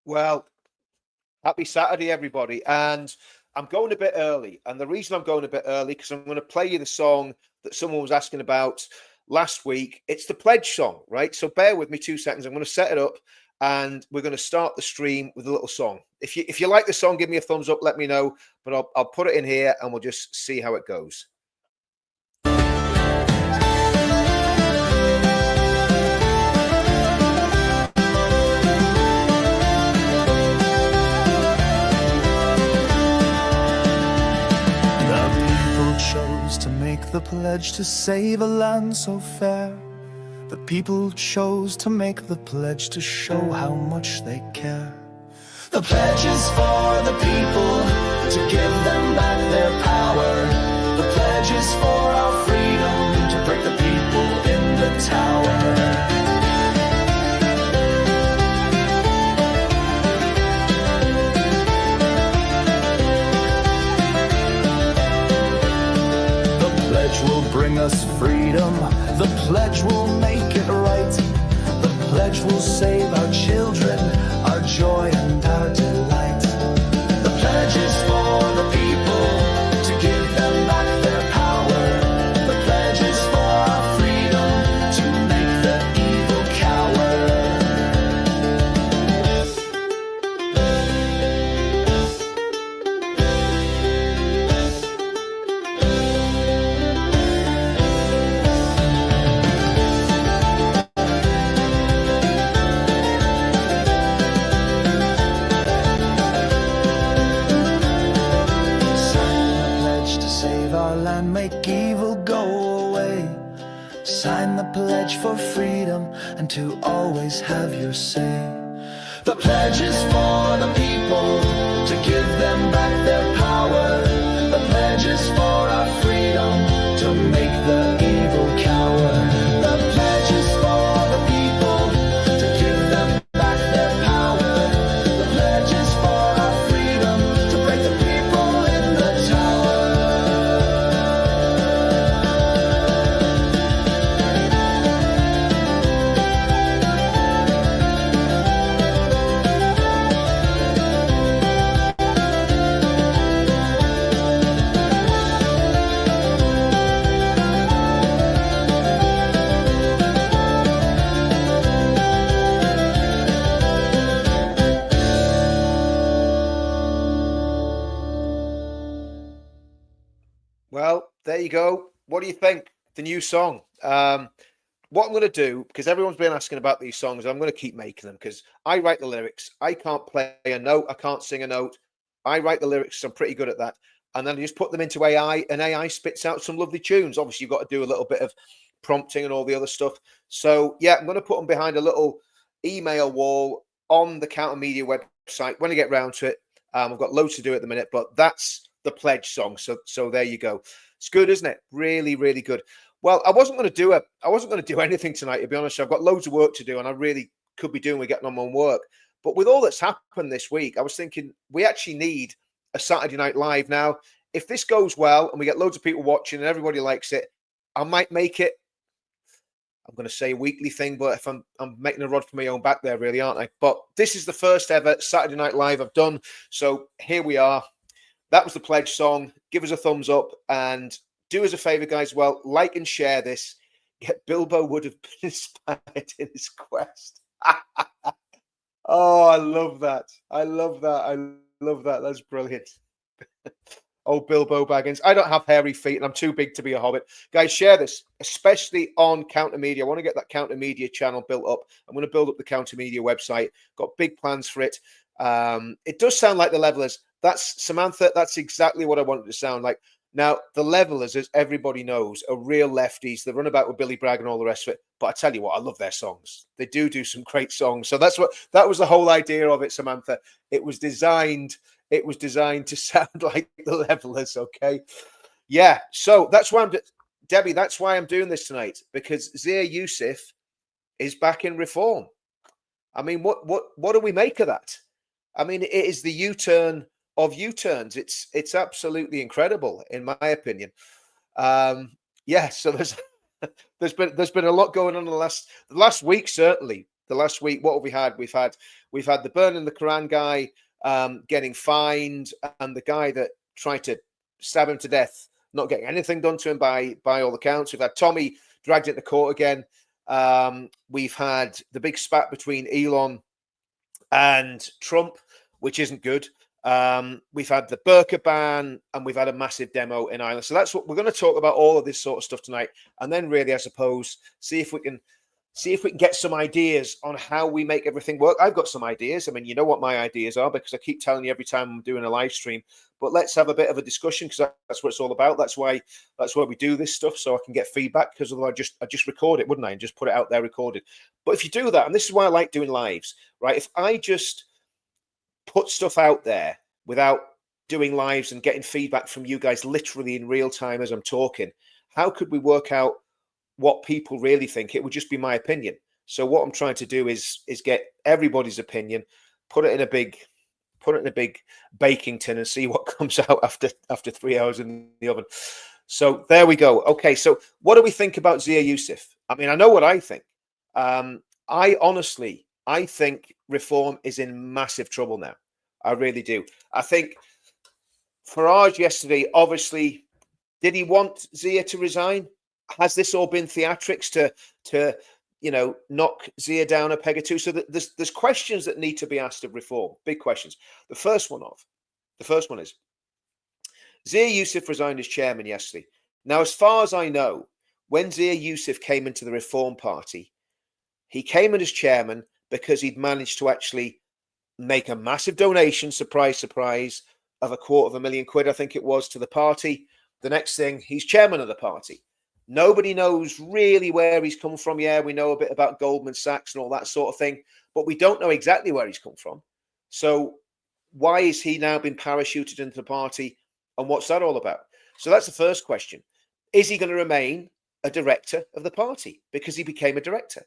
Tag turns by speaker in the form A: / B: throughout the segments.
A: Well, happy Saturday, everybody. And I'm going a bit early. And the reason I'm going a bit early, because I'm going to play you the song that someone was asking about last week. It's the pledge song, right? So bear with me 2 seconds. I'm going to set it up and we're going to start the stream with a little song. If you like the song, give me a thumbs up, let me know. But I'll put it in here and we'll just see how it goes.
B: Chose to make the pledge to save a land so fair. The people chose to make the pledge to show how much they care. The pledge is for the people, to give them back their power. The pledge is for our freedom, to break the people in the tower. Will bring us freedom. The pledge will make it right. The pledge will save our children, our joy and our delight. The pledge is for the people, to give them back their power. The pledge is for our freedom, to make the evil cower. Make evil go away. Sign the pledge for freedom and to always have your say. The pledge is for the people, to give them back their power. The pledge is for our freedom, to make the evil cower. The pledge is for the people, to give them back their power. The pledge is for our freedom, to break the people in the tower.
A: Well, there you go. What do you think? The new song. What I'm going to do, because everyone's been asking about these songs, I'm going to keep making them because I write the lyrics. I can't play a note. I can't sing a note. I write the lyrics. So I'm pretty good at that. And then I just put them into AI and AI spits out some lovely tunes. Obviously, you've got to do a little bit of prompting and all the other stuff. So, yeah, I'm going to put them behind a little email wall on the Counter Media website when I get round to it. I've got loads to do at the minute, but that's the pledge song. So there you go. It's good, isn't it? Really, really good. Well, I wasn't going to do anything tonight, to be honest. I've got loads of work to do, and I really could be doing with getting on my work. But with all that's happened this week, I was thinking we actually need a Saturday Night Live now. If this goes well and we get loads of people watching and everybody likes it, I might make it, I'm going to say a weekly thing, but if I'm making a rod for my own back there, really, aren't I? But this is the first ever Saturday Night Live I've done. So here we are. That was the pledge song. Give us a thumbs up and do us a favor, guys. Well, like and share this. Bilbo would have been inspired in his quest. Oh, I love that. I love that. I love that. That's brilliant. Oh, Bilbo Baggins. I don't have hairy feet and I'm too big to be a hobbit. Guys, share this, especially on Counter Media. I want to get that Counter Media channel built up. I'm going to build up the Counter Media website. Got big plans for it. It does sound like the Levelers. That's Samantha. That's exactly what I wanted to sound like. Now, the Levelers, as everybody knows, are real lefties. They run about with Billy Bragg and all the rest of it. But I tell you what, I love their songs. They do some great songs. So that was the whole idea of it, Samantha. It was designed to sound like the Levelers, okay? Yeah, so that's why Debbie, that's why I'm doing this tonight, because Zia Yusuf is back in reform. I mean, what do we make of that? I mean, it is the U-turn of U-turns. It's absolutely incredible, in my opinion. Yeah, so there's been a lot going on in the last week, certainly. the last week, what have we had? We've had the burning the Quran guy getting fined, and the guy that tried to stab him to death not getting anything done to him by all accounts. We've had Tommy dragged into court again. We've had the big spat between Elon and Trump, which isn't good. We've had the Burka ban, and we've had a massive demo in Ireland. So that's what we're going to talk about, all of this sort of stuff tonight. And then really, I suppose, see if we can get some ideas on how we make everything work. I've got some ideas. I mean, you know what my ideas are, because I keep telling you every time I'm doing a live stream. But let's have a bit of a discussion, because that's what it's all about. That's why we do this stuff, so I can get feedback, because otherwise I just record it, wouldn't I, and just put it out there recorded. But if you do that, and this is why I like doing lives, right? If I just put stuff out there without doing lives and getting feedback from you guys literally in real time as I'm talking, how could we work out what people really think? It would just be my opinion. So what I'm trying to do is get everybody's opinion, put it in a big baking tin, and see what comes out after 3 hours in the oven. So there we go. Okay, so what do we think about Zias Yousaf? I mean, I know what I think. I think reform is in massive trouble now. I really do. I think Farage yesterday, obviously, did he want Zia to resign? Has this all been theatrics to knock Zia down a peg or two? So there's questions that need to be asked of reform, big questions. The first one is Zias Yousaf resigned as chairman yesterday. Now, as far as I know, when Zias Yousaf came into the Reform Party, he came in as chairman because he'd managed to actually make a massive donation, surprise, surprise, of £250,000, I think it was, to the party. The next thing, he's chairman of the party. Nobody knows really where he's come from. Yeah, we know a bit about Goldman Sachs and all that sort of thing, but we don't know exactly where he's come from. So why is he now been parachuted into the party, and what's that all about? So that's the first question. Is he going to remain a director of the party because he became a director?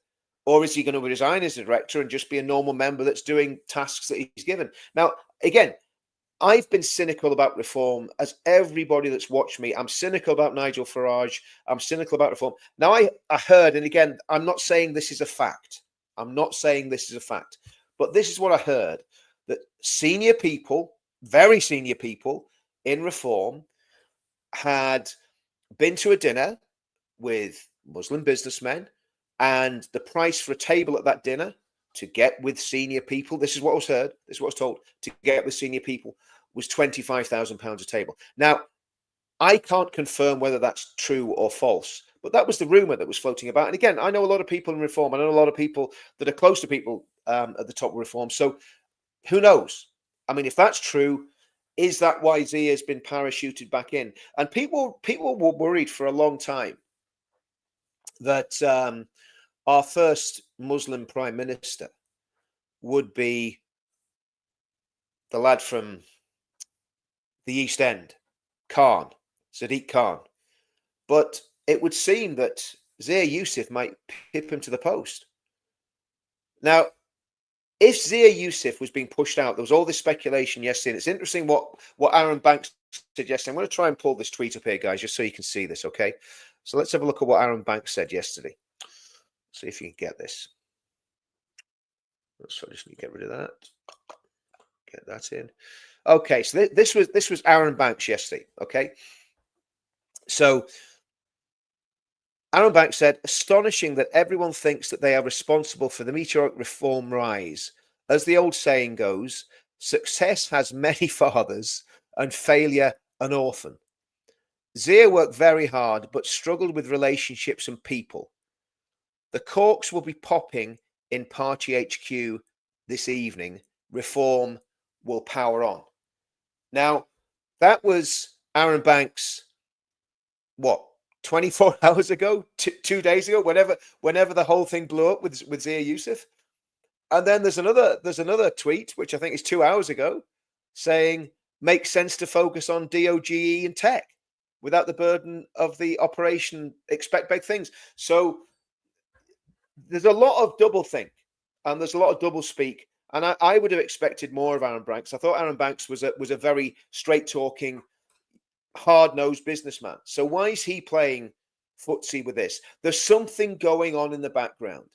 A: Or is he going to resign as a director and just be a normal member that's doing tasks that he's given? Now, again, I've been cynical about reform, as everybody that's watched me. I'm cynical about Nigel Farage. I'm cynical about reform. Now, I heard, and again, I'm not saying this is a fact. But this is what I heard, that senior people, very senior people in reform, had been to a dinner with Muslim businessmen, and the price for a table at that dinner to get with senior people, this is what was heard, this is what was told, to get with senior people was £25,000 a table. Now, I can't confirm whether that's true or false, but that was the rumor that was floating about. And again, I know a lot of people in reform. I know a lot of people that are close to people at the top of reform. So who knows? I mean, if that's true, is that why Zia has been parachuted back in? And people were worried for a long time that our first Muslim prime minister would be the lad from the East End, Sadiq Khan. But it would seem that Zias Yousaf might pip him to the post. Now, if Zias Yousaf was being pushed out, there was all this speculation yesterday. And it's interesting what Arron Banks said yesterday. I'm going to try and pull this tweet up here, guys, just so you can see this, okay? So let's have a look at what Arron Banks said yesterday. See if you can get this. So I just need to get rid of that. Get that in. Okay, so this was Arron Banks yesterday. Okay, so Arron Banks said, "Astonishing that everyone thinks that they are responsible for the meteoric reform rise. As the old saying goes, success has many fathers and failure an orphan. Zia worked very hard but struggled with relationships and people. The corks will be popping in Party HQ this evening. Reform will power on." Now, that was Arron Banks, what, 24 hours ago, 2 days ago, whenever the whole thing blew up with Zias Yousaf. And then there's another tweet, which I think is 2 hours ago, saying, "Makes sense to focus on DOGE and tech without the burden of the operation. Expect big things." So there's a lot of doublethink, and there's a lot of double speak. And I would have expected more of Arron Banks. I thought Arron Banks was a very straight-talking, hard-nosed businessman. So why is he playing footsie with this? There's something going on in the background.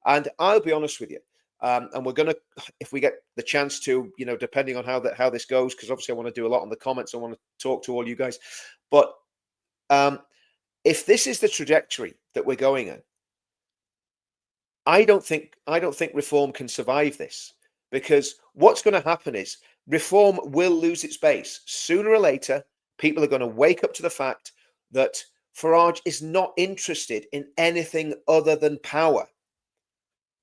A: And I'll be honest with you, and we're going to, if we get the chance to, depending on how this goes, because obviously I want to do a lot on the comments. I want to talk to all you guys. But if this is the trajectory that we're going in, I don't think reform can survive this, because what's going to happen is reform will lose its base. Sooner or later, people are going to wake up to the fact that Farage is not interested in anything other than power.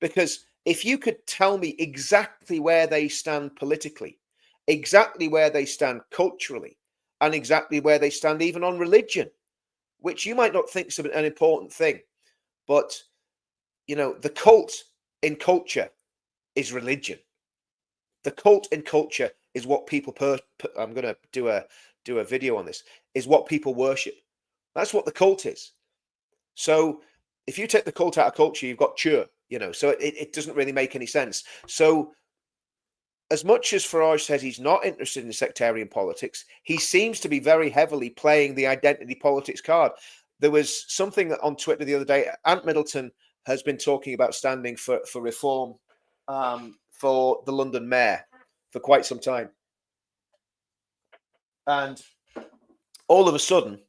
A: Because if you could tell me exactly where they stand politically, exactly where they stand culturally, and exactly where they stand even on religion, which you might not think is an important thing, but the cult in culture is religion. The cult in culture is what people I'm going to do a video on this, is what people worship. That's what the cult is. So if you take the cult out of culture, you've got church, so it doesn't really make any sense. So as much as Farage says he's not interested in sectarian politics, he seems to be very heavily playing the identity politics card. There was something on Twitter the other day. Ant Middleton has been talking about standing for reform for the London mayor for quite some time. And all of a sudden,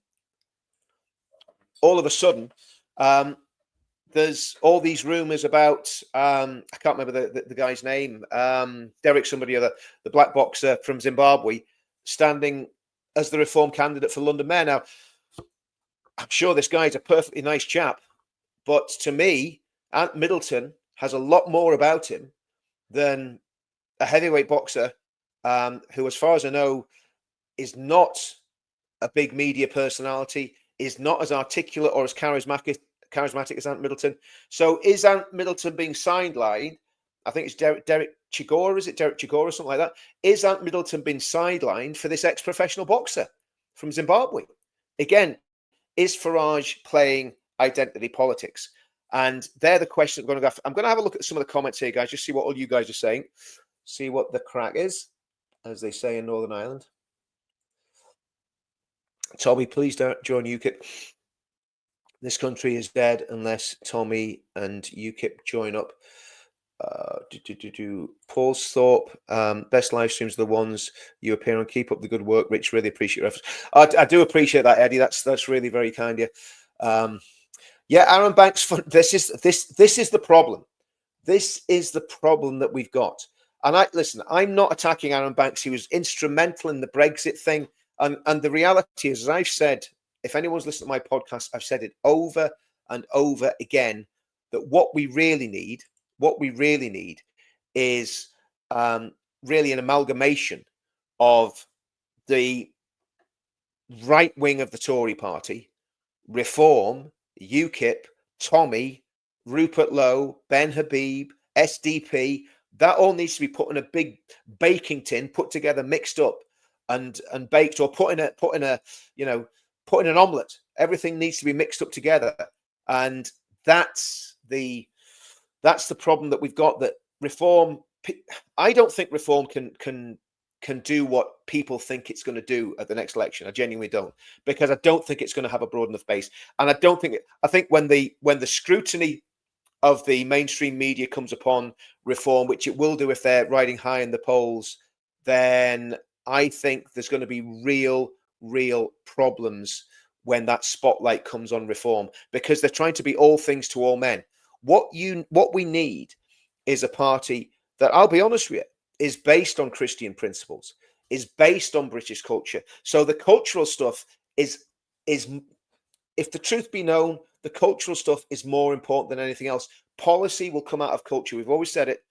A: there's all these rumors about, I can't remember the guy's name, Derek somebody other, the black boxer from Zimbabwe, standing as the reform candidate for London mayor. Now, I'm sure this guy's a perfectly nice chap, but to me, Ant Middleton has a lot more about him than a heavyweight boxer who, as far as I know, is not a big media personality, is not as articulate or as charismatic as Ant Middleton. So is Ant Middleton being sidelined? I think it's Derek Chigora, is it Derek Chigora, something like that? Is Ant Middleton being sidelined for this ex-professional boxer from Zimbabwe? Again, is Farage playing identity politics? And they're the questions I'm going to go. I'm going to have a look at some of the comments here, guys, just see what all you guys are saying. See what the crack is, as they say in Northern Ireland. Tommy, please don't join UKIP. This country is dead unless Tommy and UKIP join up. Paul Thorpe, best live streams are the ones you appear on. Keep up the good work, Rich. Really appreciate your efforts. I do appreciate that, Eddie. That's really very kind of you. Yeah, Arron Banks. This is the problem. This is the problem that we've got. And listen, I'm not attacking Arron Banks. He was instrumental in the Brexit thing. And the reality is, as I've said, if anyone's listened to my podcast, I've said it over and over again, that what we really need is really an amalgamation of the right wing of the Tory party, Reform, UKIP, Tommy, Rupert Lowe, Ben Habib, SDP. That all needs to be put in a big baking tin, put together, mixed up, and baked, or put in an omelette. Everything needs to be mixed up together, and that's the problem that we've got. That Reform, I don't think Reform can do what people think it's going to do at the next election. I genuinely don't, because I don't think it's going to have a broad enough base, and I think when the scrutiny of the mainstream media comes upon Reform, which it will do if they're riding high in the polls, then I think there's going to be real problems when that spotlight comes on Reform, because they're trying to be all things to all men. What we need is a party that, I'll be honest with you, is based on Christian principles, is based on British culture. So the cultural stuff is, if the truth be known, the cultural stuff is more important than anything else. Policy will come out of culture. We've always said it,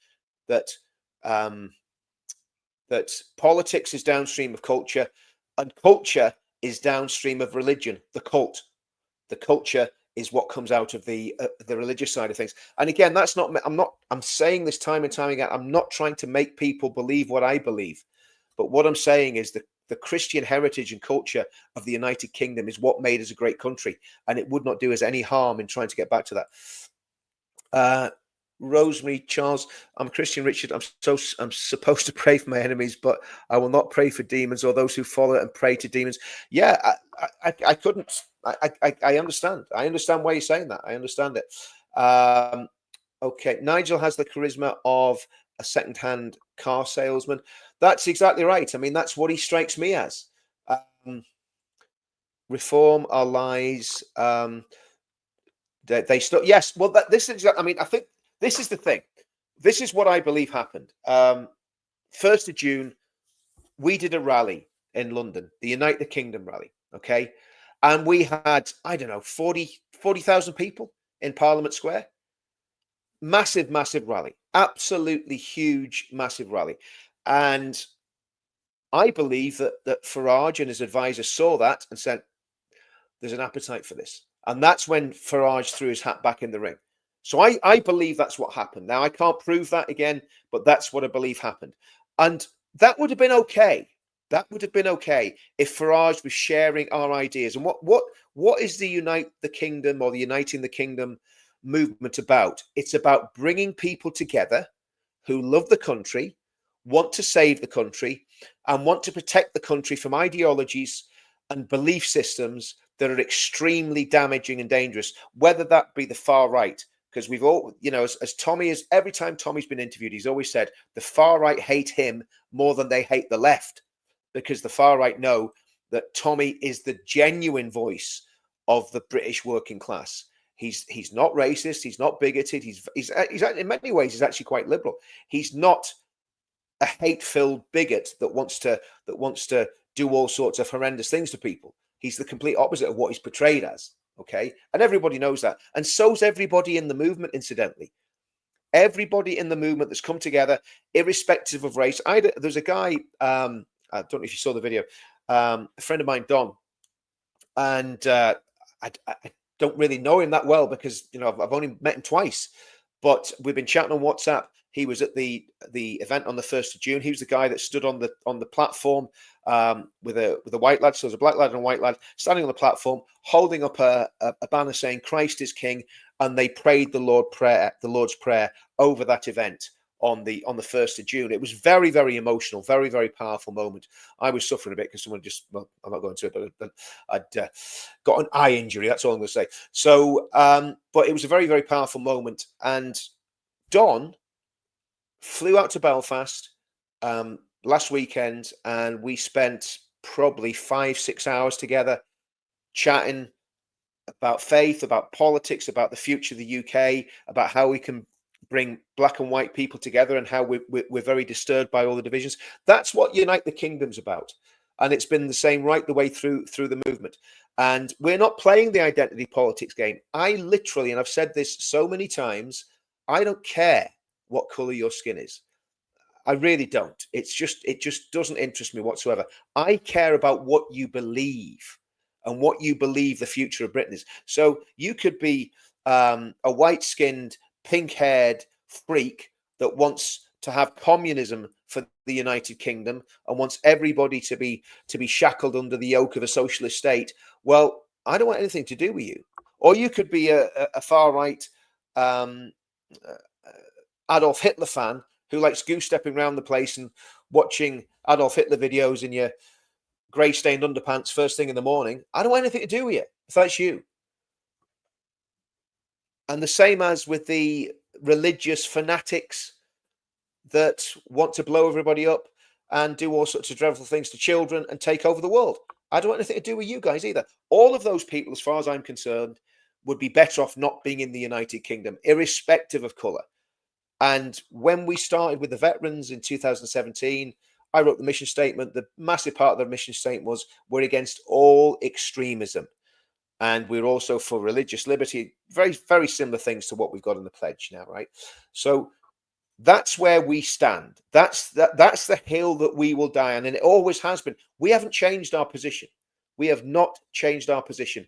A: that that politics is downstream of culture, and culture is downstream of religion. The culture is what comes out of the religious side of things. And again, that's not. I'm saying this time and time again. I'm not trying to make people believe what I believe, but what I'm saying is that the Christian heritage and culture of the United Kingdom is what made us a great country, and it would not do us any harm in trying to get back to that. Rosemary Charles, I'm Christian, Richard. I'm supposed to pray for my enemies, but I will not pray for demons or those who follow and pray to demons. Yeah, I couldn't. I understand. I understand why you're saying that. I understand it. Okay, Nigel has the charisma of a second-hand car salesman. That's exactly right. I mean, that's what he strikes me as. Um, reform our lies. They still, yes. Well, this is. I mean, I think this is the thing. This is what I believe happened. 1st of June, we did a rally in London, the Unite the Kingdom rally. Okay, and we had, I don't know, 40,000 people in Parliament Square. Massive, massive rally. Absolutely huge, massive rally. And I believe that Farage and his advisors saw that and said, there's an appetite for this. And that's when Farage threw his hat back in the ring. So I believe that's what happened. Now, I can't prove that again, but that's what I believe happened. And that would have been okay. That would have been okay if Farage was sharing our ideas. And what is the Unite the Kingdom or the Uniting the Kingdom movement about? It's about bringing people together who love the country, want to save the country, and want to protect the country from ideologies and belief systems that are extremely damaging and dangerous, whether that be the far right. Because we've all, as Tommy is, every time Tommy's been interviewed, he's always said the far right hate him more than they hate the left, because the far right know that Tommy is the genuine voice of the British working class. He's not racist. He's not bigoted. He's in many ways he's actually quite liberal. He's not a hate-filled bigot that wants to do all sorts of horrendous things to people. He's the complete opposite of what he's portrayed as. Okay, and everybody knows that, and so's everybody in the movement. Incidentally, everybody in the movement that's come together, irrespective of race. There's a guy. I don't know if you saw the video. A friend of mine, Don, and I don't really know him that well because I've only met him twice, but we've been chatting on WhatsApp. He was at the event on the 1st of June. He was the guy that stood on the platform with a white lad. So there's a black lad and a white lad standing on the platform, holding up a banner saying "Christ is King," and they prayed the Lord's Prayer over that event on the 1st of June. It was very, very emotional, very, very powerful moment. I was suffering a bit because someone I'm not going to it, but I'd got an eye injury. That's all I'm going to say. So, but it was a very, very powerful moment. And Don flew out to Belfast last weekend, and we spent probably 5-6 hours together chatting about faith, about politics, about the future of the UK, about how we can bring black and white people together, and how we're very disturbed by all the divisions. That's what Unite the Kingdom's about, and it's been the same right the way through the movement. And we're not playing the identity politics game. I literally, and I've said this so many times, I don't care what color your skin is. I really don't. It just doesn't interest me whatsoever. I care about what you believe and what you believe the future of Britain is. So you could be a white-skinned, pink-haired freak that wants to have communism for the United Kingdom and wants everybody to be shackled under the yoke of a socialist state. Well, I don't want anything to do with you. Or you could be a far-right Adolf Hitler fan who likes goose-stepping around the place and watching Adolf Hitler videos in your grey-stained underpants first thing in the morning. I don't want anything to do with you, if that's you. And the same as with the religious fanatics that want to blow everybody up and do all sorts of dreadful things to children and take over the world. I don't want anything to do with you guys either. All of those people, as far as I'm concerned, would be better off not being in the United Kingdom, irrespective of colour. And when we started with the veterans in 2017, I wrote the mission statement. The massive part of the mission statement was we're against all extremism. And we're also for religious liberty. Very, very similar things to what we've got in the pledge now, right? So that's where we stand. That's the hill that we will die on. And it always has been. We haven't changed our position. We have not changed our position.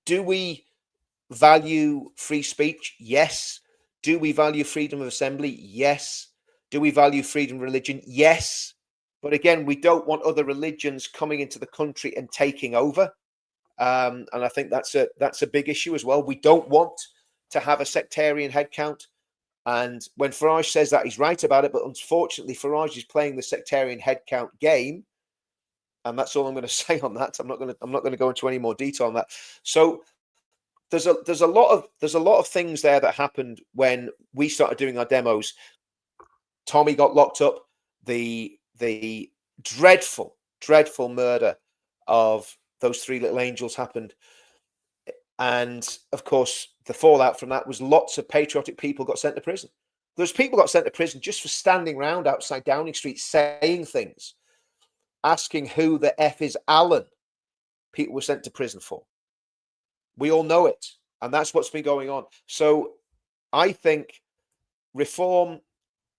A: Do we value free speech? Yes. Do we value freedom of assembly? Yes. Do we value freedom of religion? Yes. But again, we don't want other religions coming into the country and taking over. And I think that's a big issue as well. We don't want to have a sectarian headcount. And when Farage says that, he's right about it. But unfortunately, Farage is playing the sectarian headcount game. And that's all I'm going to say on that. I'm not going to go into any more detail on that. So there's a lot of things there that happened when we started doing our demos. Tommy got locked up. The dreadful murder of those three little angels happened. And of course, the fallout from that was lots of patriotic people got sent to prison. Those people got sent to prison just for standing around outside Downing Street saying things, asking who the F is Alan. People were sent to prison for. We all know it. And that's what's been going on. So I think Reform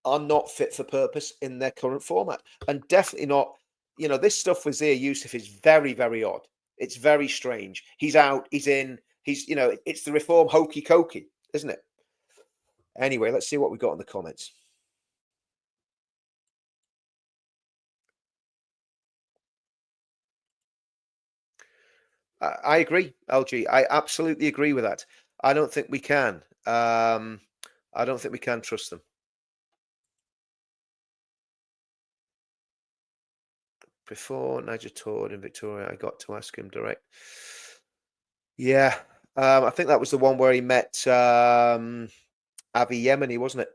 A: are not fit for purpose in their current format. And definitely not, this stuff with Zia Yusuf is very, very odd. It's very strange. He's out, he's in, it's the Reform Hokey Cokey, isn't it? Anyway, let's see what we got in the comments. I agree, LG. I absolutely agree with that. I don't think we can. I don't think we can trust them. Before Niger toured in Victoria, I got to ask him direct. Yeah, I think that was the one where he met Avi Yemeni, wasn't it?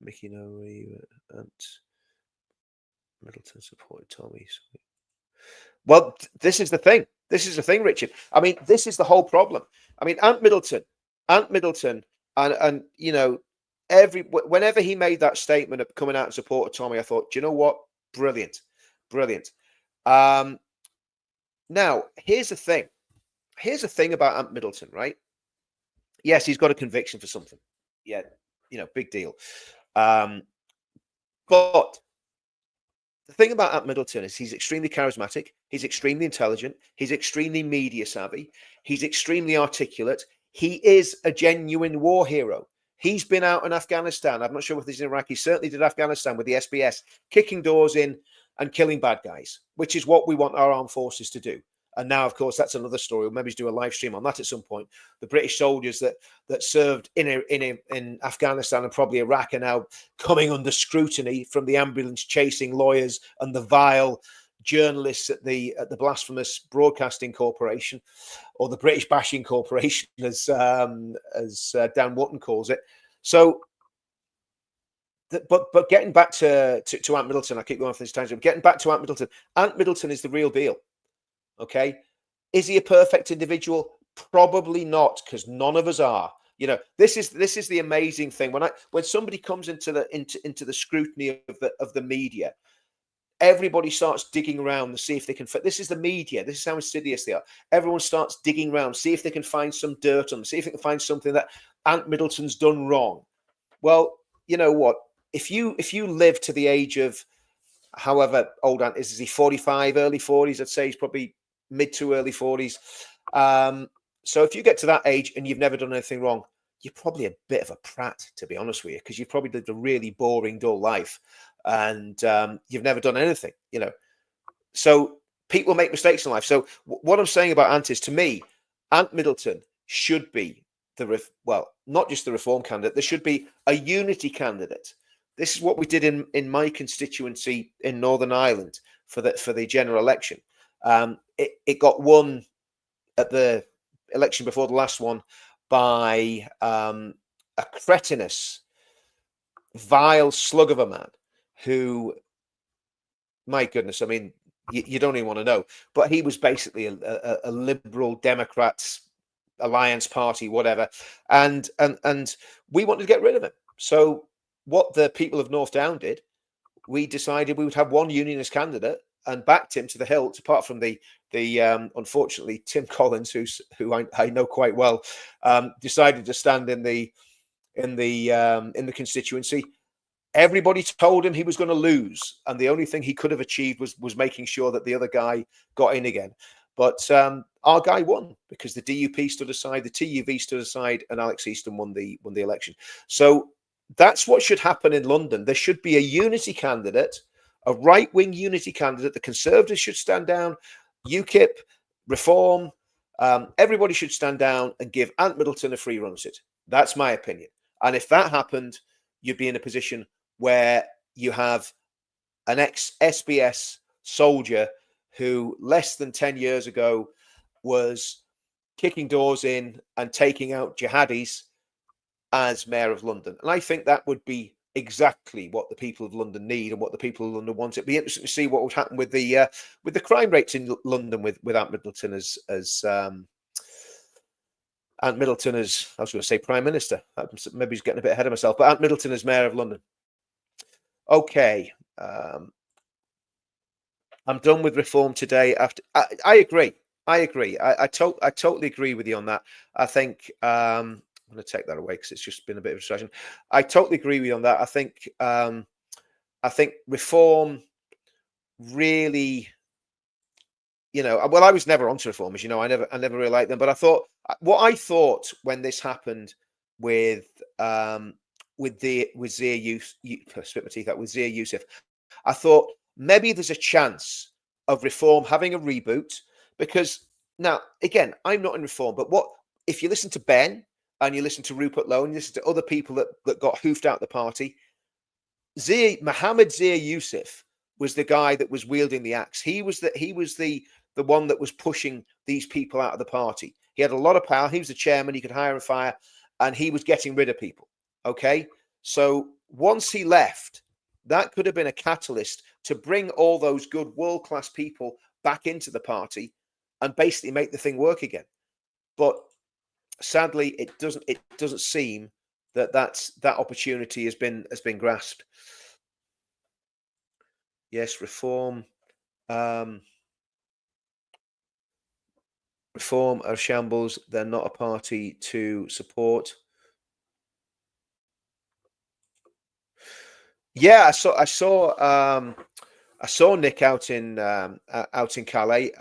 A: Mickey Noe and Middleton supported Tommy. Well, this is the thing. This is the thing, Richard. I mean, this is the whole problem. I mean, Ant Middleton, and whenever he made that statement of coming out and supported Tommy, I thought, do you know what? Brilliant. Now, here's the thing. Here's the thing about Ant Middleton, right? Yes, he's got a conviction for something. Yeah, big deal. But the thing about Ant Middleton is he's extremely charismatic. He's extremely intelligent. He's extremely media savvy. He's extremely articulate. He is a genuine war hero. He's been out in Afghanistan. I'm not sure if he's in Iraq. He certainly did Afghanistan with the SBS, kicking doors in and killing bad guys, which is what we want our armed forces to do. And now, of course, that's another story. We'll maybe do a live stream on that at some point. The British soldiers that served in Afghanistan and probably Iraq are now coming under scrutiny from the ambulance chasing lawyers and the vile journalists at the blasphemous Broadcasting Corporation, or the British Bashing Corporation, as Dan Wotton calls it. So, but getting back to Ant Middleton, I keep going off this tangent. Getting back to Ant Middleton. Ant Middleton is the real deal. Okay, is he a perfect individual? Probably not, because none of us are. This is the amazing thing. When somebody comes into the scrutiny of the media, everybody starts digging around to see if they can. This is the media. This is how insidious they are. Everyone starts digging around, see if they can find some dirt on them, see if they can find something that Ant Middleton's done wrong. Well, you know what? If you live to the age of however old Ant is he 45, early 40s? I'd say he's probably mid to early 40s. So if you get to that age and you've never done anything wrong, you're probably a bit of a prat, to be honest with you, because you've probably lived a really boring, dull life, and you've never done anything, So people make mistakes in life. So what I'm saying about Ant is, to me, Ant Middleton should be not just the Reform candidate. There should be a unity candidate. This is what we did in my constituency in Northern Ireland for the general election. It got won at the election before the last one by a cretinous, vile slug of a man who, my goodness, I mean, you don't even want to know. But he was basically a liberal Democrats alliance party, whatever, and we wanted to get rid of him. So what the people of North Down did, we decided we would have one unionist candidate and backed him to the hilt. Apart from the unfortunately Tim Collins, who I know quite well, decided to stand in the constituency. Everybody told him he was going to lose, and the only thing he could have achieved was making sure that the other guy got in again. But our guy won because the DUP stood aside, the TUV stood aside, and Alex Easton won the election. So that's what should happen in London. There should be a unity candidate, a right-wing unity candidate. The Conservatives should stand down, UKIP, Reform, everybody should stand down and give Ant Middleton a free run at it. That's my opinion. And if that happened, you'd be in a position where you have an ex-SBS soldier who less than 10 years ago was kicking doors in and taking out jihadis as mayor of London. And I think that would be exactly what the people of London need and what the people of London want. It'd be interesting to see what would happen with the crime rates in London with Ant Middleton as Ant Middleton as, I was going to say Prime Minister. Maybe he's getting a bit ahead of myself, but Ant Middleton as mayor of London. Okay. I'm done with reform today. After I agree. I totally agree with you on that. I think I'm going to take that away because it's just been a bit of a distraction. I totally agree with you on that. I think reform really, well, I was never onto reform, as you know. I never really liked them. But I thought when this happened with Ziya Youssef, I thought maybe there's a chance of reform having a reboot, because now, again, I'm not in reform, but what if you listen to Ben and you listen to Rupert Lowe and you listen to other people that got hoofed out the party? Mohammed Ziya Youssef was the guy that was wielding the axe. He was the one that was pushing these people out of the party. He had a lot of power. He was the chairman. He could hire and fire, and he was getting rid of people. Okay, so once he left, that could have been a catalyst to bring all those good world-class people back into the party and basically make the thing work again. But sadly, it doesn't seem that opportunity has been grasped. Yes, reform are shambles. They're not a party to support. Yeah, I saw Nick out in Calais.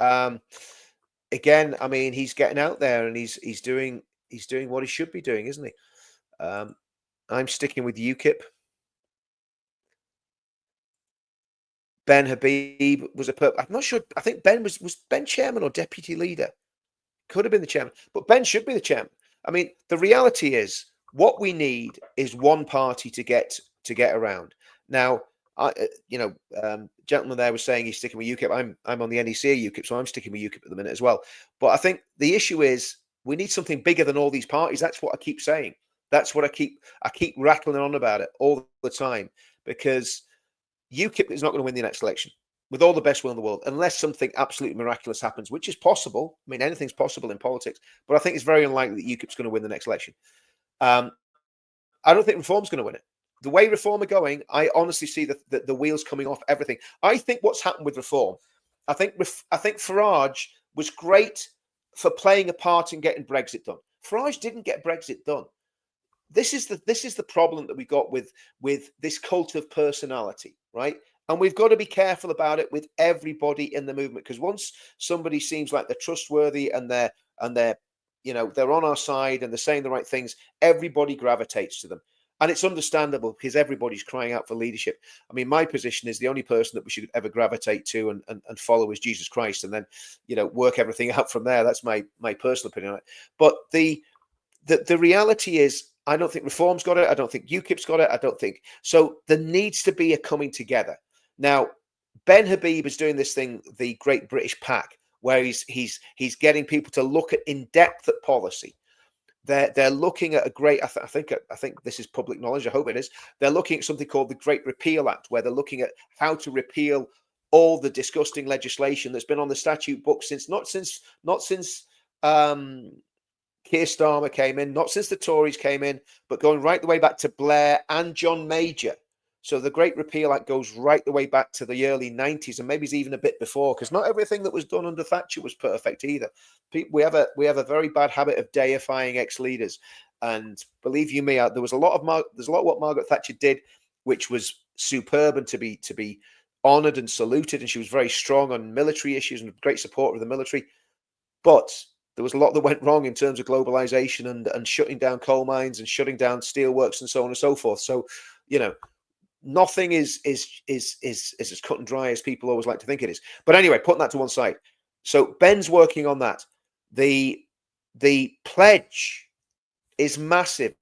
A: Again, I mean, he's getting out there and he's doing what he should be doing, isn't he? I'm sticking with UKIP. Ben Habib was I'm not sure. I think Ben was Ben chairman or deputy leader. Could have been the chairman, but Ben should be the chairman. I mean, the reality is what we need is one party to get around. Now, gentleman there was saying he's sticking with UKIP. I'm on the NEC UKIP, so I'm sticking with UKIP at the minute as well. But I think the issue is we need something bigger than all these parties. That's what I keep saying. That's what I keep rattling on about it all the time, because UKIP is not going to win the next election with all the best will in the world, unless something absolutely miraculous happens, which is possible. I mean, anything's possible in politics, but I think it's very unlikely that UKIP's going to win the next election. I don't think Reform's going to win it. The way Reform are going, I honestly see the wheels coming off everything. I think what's happened with Reform, I think Farage was great for playing a part in getting Brexit done. Farage didn't get Brexit done. This is the problem that we got with this cult of personality, right? And we've got to be careful about it with everybody in the movement, because once somebody seems like they're trustworthy and they're on our side and they're saying the right things, everybody gravitates to them. And it's understandable because everybody's crying out for leadership. I mean, my position is the only person that we should ever gravitate to and follow is Jesus Christ, and then, work everything out from there. That's my personal opinion on it. But the reality is, I don't think Reform's got it. I don't think UKIP's got it. I don't think so. There needs to be a coming together. Now, Ben Habib is doing this thing, the Great British Pack, where he's getting people to look at in depth at policy. They're looking at a great. I think this is public knowledge. I hope it is. They're looking at something called the Great Repeal Act, where they're looking at how to repeal all the disgusting legislation that's been on the statute book since not since Keir Starmer came in, not since the Tories came in, but going right the way back to Blair and John Major. So the Great Repeal Act goes right the way back to the early 90s, and maybe even a bit before, because not everything that was done under Thatcher was perfect either. We have a very bad habit of deifying ex-leaders, and believe you me, there's a lot of what Margaret Thatcher did, which was superb and to be honoured and saluted, and she was very strong on military issues and great supporter of the military. But there was a lot that went wrong in terms of globalization and shutting down coal mines and shutting down steelworks and so on and so forth. So, nothing is as cut and dry as people always like to think it is. But anyway, putting that to one side. So Ben's working on that. The pledge is massive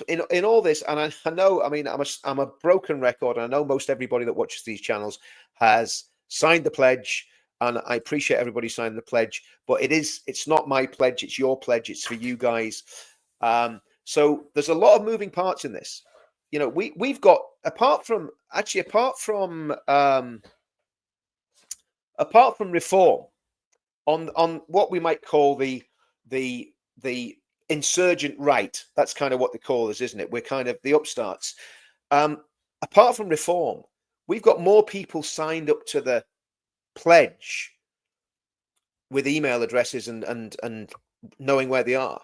A: in all this, and I know. I mean, I'm a broken record, and I know most everybody that watches these channels has signed the pledge and I appreciate everybody signing the pledge, but it's not my pledge, it's your pledge, it's for you guys. So there's a lot of moving parts in this. You know, we've got, apart from reform on what we might call the insurgent right. That's kind of what they call us, isn't it? We're kind of the upstarts. Apart from reform, we've got more people signed up to the pledge with email addresses and knowing where they are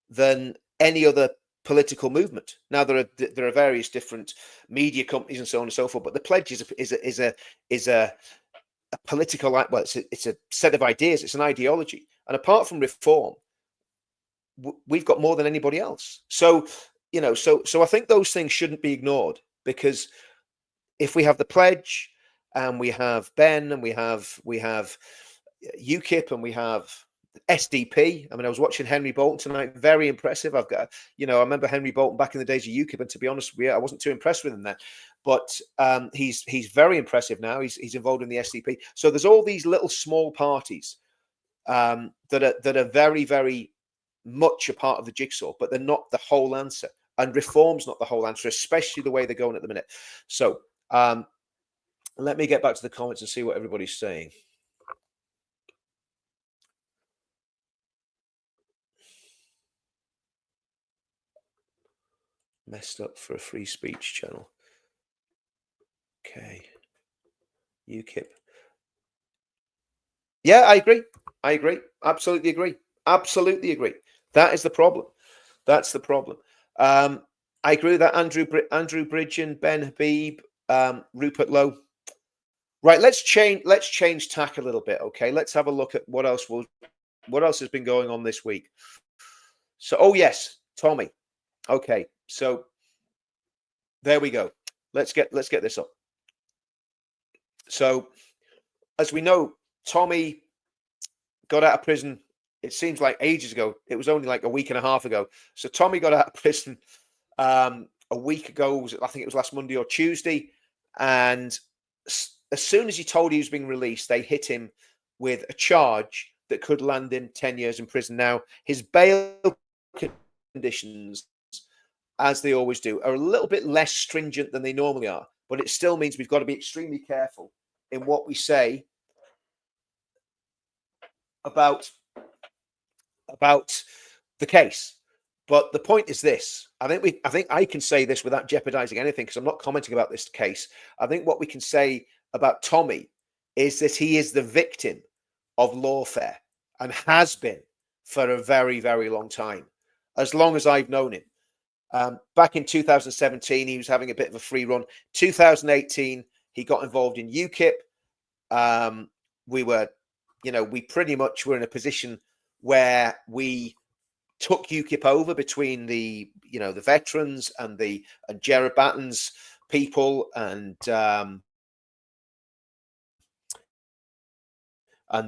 A: than any other political movement. Now there are various different media companies and so on and so forth, but the pledge is a political, well, it's a set of ideas, it's an ideology, and apart from reform, we've got more than anybody else. So so I think those things shouldn't be ignored, because if we have the pledge and we have Ben and we have UKIP and we have SDP. I mean, I was watching Henry Bolton tonight. Very impressive. I've got, I remember Henry Bolton back in the days of UKIP, and to be honest with you, I wasn't too impressed with him then. But he's very impressive now. He's involved in the SDP. So there's all these little small parties that are very, very much a part of the jigsaw, but they're not the whole answer. And reform's not the whole answer, especially the way they're going at the minute. So let me get back to the comments and see what everybody's saying. Messed up for a free speech channel. Okay. UKIP. Yeah, I agree. Absolutely agree. That is the problem. That's the problem. I agree with that. Andrew Bridgen, Ben Habib, Rupert Lowe. Right, let's change tack a little bit. Okay, let's have a look at what else has been going on this week. So, oh yes, Tommy. Okay, so there we go. Let's get this up. So, as we know, Tommy got out of prison. It seems like ages ago. It was only like a week and a half ago. So Tommy got out of prison a week ago. I think it was last Monday or Tuesday. And as soon as he told he was being released, they hit him with a charge that could land him 10 years in prison. Now, his bail conditions, as they always do, are a little bit less stringent than they normally are. But it still means we've got to be extremely careful in what we say about the case. But the point is this: I think I can say this without jeopardizing anything, because I'm not commenting about this case. I think what we can say about Tommy is that he is the victim of lawfare and has been for a very, very long time, as long as I've known him. Back in 2017, he was having a bit of a free run. 2018, he got involved in UKIP. We pretty much were in a position where we took UKIP over between the veterans and Gerard Batten's people and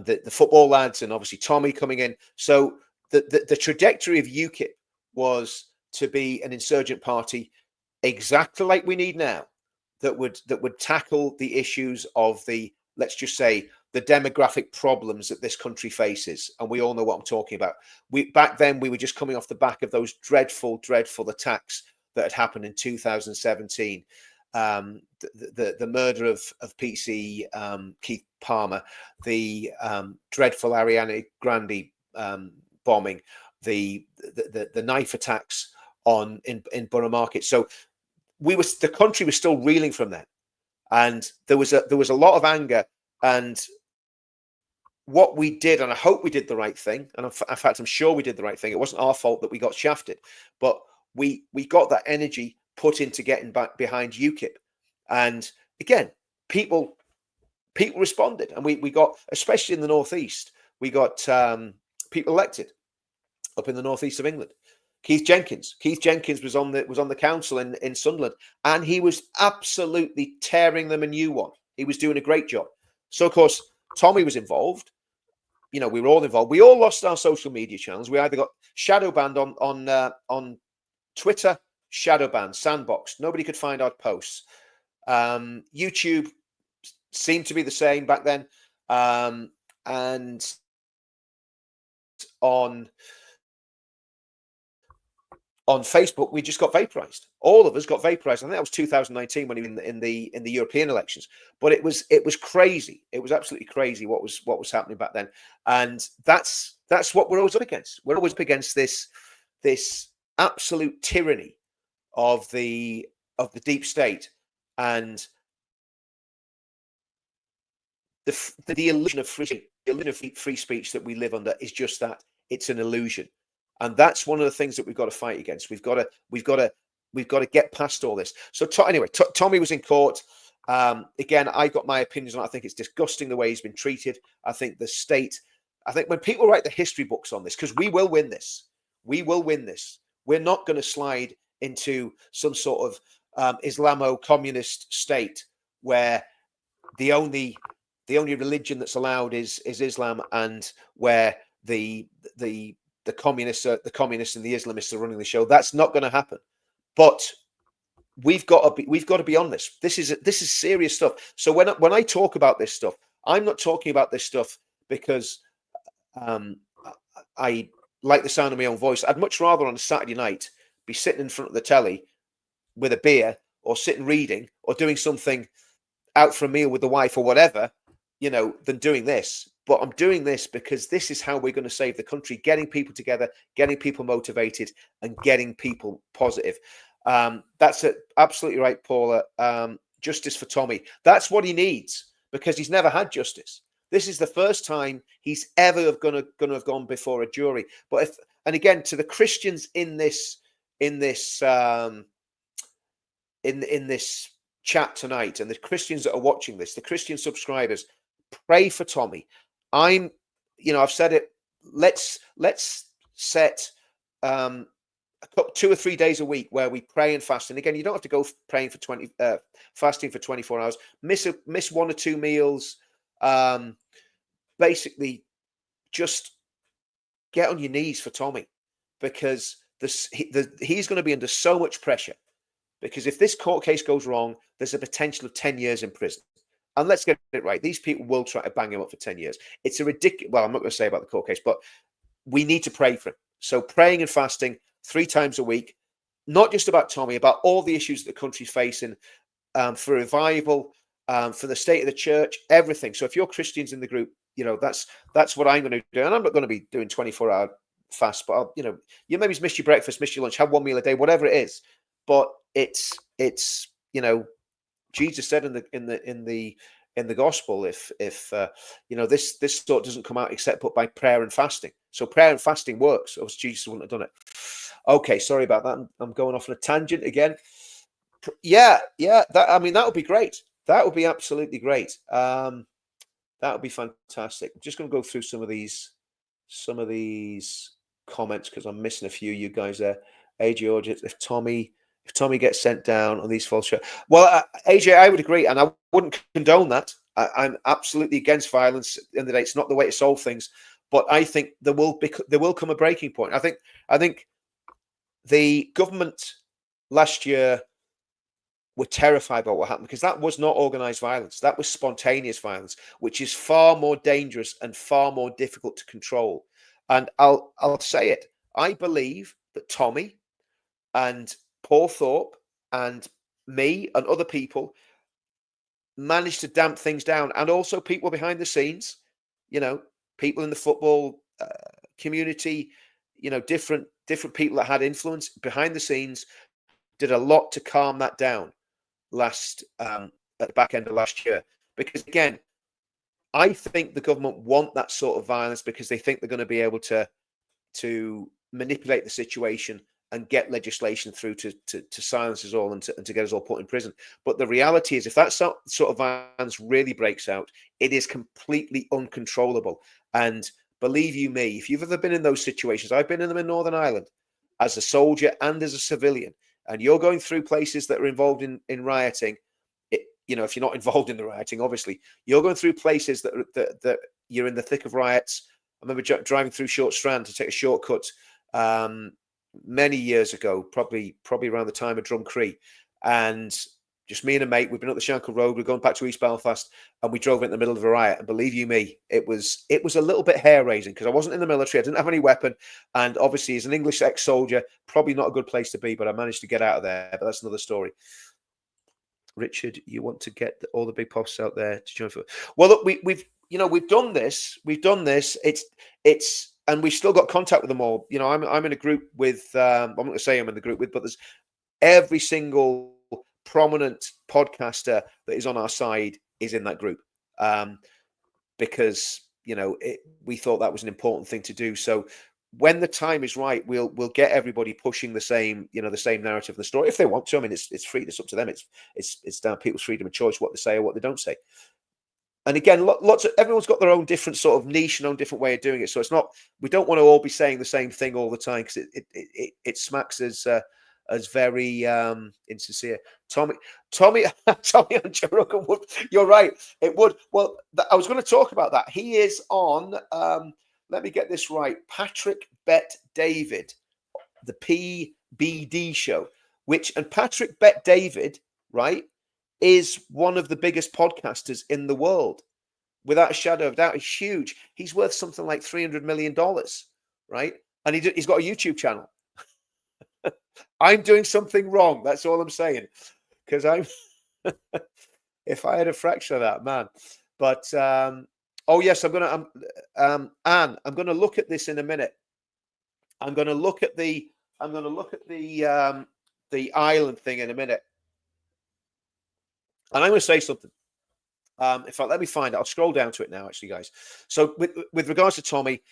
A: the football lads, and obviously Tommy coming in. So the trajectory of UKIP was to be an insurgent party, exactly like we need now, that would tackle the issues of let's just say, the demographic problems that this country faces. And we all know what I'm talking about. Back then, we were just coming off the back of those dreadful, dreadful attacks that had happened in 2017. The murder of PC Keith Palmer, the dreadful Ariana Grande bombing, the knife attacks in Borough Market. So the country was still reeling from that, and there was a lot of anger. And what we did, and I hope we did the right thing, and in fact, I'm sure we did the right thing. It wasn't our fault that we got shafted, but we got that energy put into getting back behind UKIP. And again, people responded, and we got, especially in the northeast, we got people elected up in the northeast of England. Keith Jenkins was on the council in Sunderland, and he was absolutely tearing them a new one. He was doing a great job. So, of course, Tommy was involved. We were all involved. We all lost our social media channels. We either got shadow banned on Twitter, shadow banned, sandboxed. Nobody could find our posts. YouTube seemed to be the same back then. And on Facebook, we just got vaporized. All of us got vaporized. I think that was 2019 when he was in the European elections. But it was crazy. It was absolutely crazy what was happening back then. And that's what we're always up against. We're always up against this absolute tyranny of the deep state, and the illusion of free speech that we live under is just that. It's an illusion. And that's one of the things that we've got to fight against. We've got to get past all this. So anyway, Tommy was in court. Again, I got my opinions on it. I think it's disgusting the way he's been treated. I think the state. I think when people write the history books on this, because we will win this. We will win this. We're not going to slide into some sort of Islamo-communist state where the only religion that's allowed is Islam, and where the communists and the Islamists are running the show. That's not going to happen. But we've got to be on this. This is serious stuff. So when I talk about this stuff, I'm not talking about this stuff because I like the sound of my own voice. I'd much rather on a Saturday night be sitting in front of the telly with a beer, or sitting reading, or doing something out for a meal with the wife or whatever, than doing this. But I'm doing this because this is how we're going to save the country, getting people together, getting people motivated, and getting people positive. That's it. Absolutely right, Paula. Justice for Tommy. That's what he needs, because he's never had justice. This is the first time he's ever going to have gone before a jury. But and again, to the Christians in this chat tonight, and the Christians that are watching this, the Christian subscribers, pray for Tommy. I've said it. Let's set 2 or 3 days a week where we pray and fast. And again, you don't have to go praying for fasting for 24 hours. Miss 1 or 2 meals. Basically, just get on your knees for Tommy, because he's going to be under so much pressure. Because if this court case goes wrong, there's a potential of 10 years in prison. And let's get it right. These people will try to bang him up for 10 years. It's a ridiculous. Well, I'm not going to say about the court case, but we need to pray for him. So praying and fasting 3 times a week, not just about Tommy, about all the issues that the country's facing, for revival, for the state of the church, everything. So if you're Christians in the group, that's what I'm going to do. And I'm not going to be doing 24-hour fast, but you maybe miss your breakfast, miss your lunch, have 1 meal a day, whatever it is. But it's Jesus said in the gospel, if this thought doesn't come out except but by prayer and fasting. So prayer and fasting works, or else Jesus wouldn't have done it. Okay, sorry about that. I'm going off on a tangent again. Yeah. That would be great. That would be absolutely great. That would be fantastic. I'm just going to go through some of these comments, because I'm missing a few. You guys there, AJ, if Tommy gets sent down on these false charges. Well, AJ, I would agree, and I wouldn't condone that. I'm absolutely against violence. In the end of the day, it's not the way to solve things. But I think there will come a breaking point. I think the government last year were terrified about what happened, because that was not organized violence. That was spontaneous violence, which is far more dangerous and far more difficult to control. And I'll say it. I believe that Tommy and Paul Thorpe and me and other people managed to damp things down, and also people behind the scenes, people in the football community, different people that had influence behind the scenes did a lot to calm that down at the back end of last year. Because again, I think the government want that sort of violence because they think they're going to be able to manipulate the situation and get legislation through to silence us all and to get us all put in prison. But the reality is, if that sort of violence really breaks out, it is completely uncontrollable. And believe you me, if you've ever been in those situations, I've been in them in Northern Ireland as a soldier and as a civilian, and you're going through places that are involved in rioting. If you're not involved in the rioting, obviously, you're going through places that you're in the thick of riots. I remember driving through Short Strand to take a shortcut many years ago, probably around the time of Drumcree, and Just me and a mate. We've been up the Shankill Road. We're going back to East Belfast, and we drove in the middle of a riot. And believe you me, it was a little bit hair raising because I wasn't in the military. I didn't have any weapon, and obviously, as an English ex-soldier, probably not a good place to be. But I managed to get out of there. But that's another story. Richard, you want to get all the big posts out there to join for? Well, look, we've done this. We've done this. It's and we've still got contact with them all. You know, I'm in a group with. I'm not going to say I'm in the group with, but there's every single prominent podcaster that is on our side is in that group, because we thought that was an important thing to do. So when the time is right, we'll get everybody pushing the same narrative of the story if they want to. I mean, it's free. It's up to them. It's down people's freedom of choice what they say or what they don't say. And again, everyone's got their own different sort of niche and own different way of doing it. So it's not, we don't want to all be saying the same thing all the time because it smacks as very insincere. Tommy and Joe Rogan would. You're right. It would. Well, I was going to talk about that. He is on. Let me get this right. Patrick Bet David, the PBD show, and Patrick Bet David, right, is one of the biggest podcasters in the world, without a shadow of doubt. He's huge. He's worth something like $300 million, right? And he's got a YouTube channel. I'm doing something wrong. That's all I'm saying. Because if I had a fraction of that, man. But oh yes, Anne, I'm gonna look at this in a minute. I'm gonna look at the island thing in a minute. And I'm going to say something. In fact, let me find it. I'll scroll down to it now, actually, guys. So with regards to Tommy,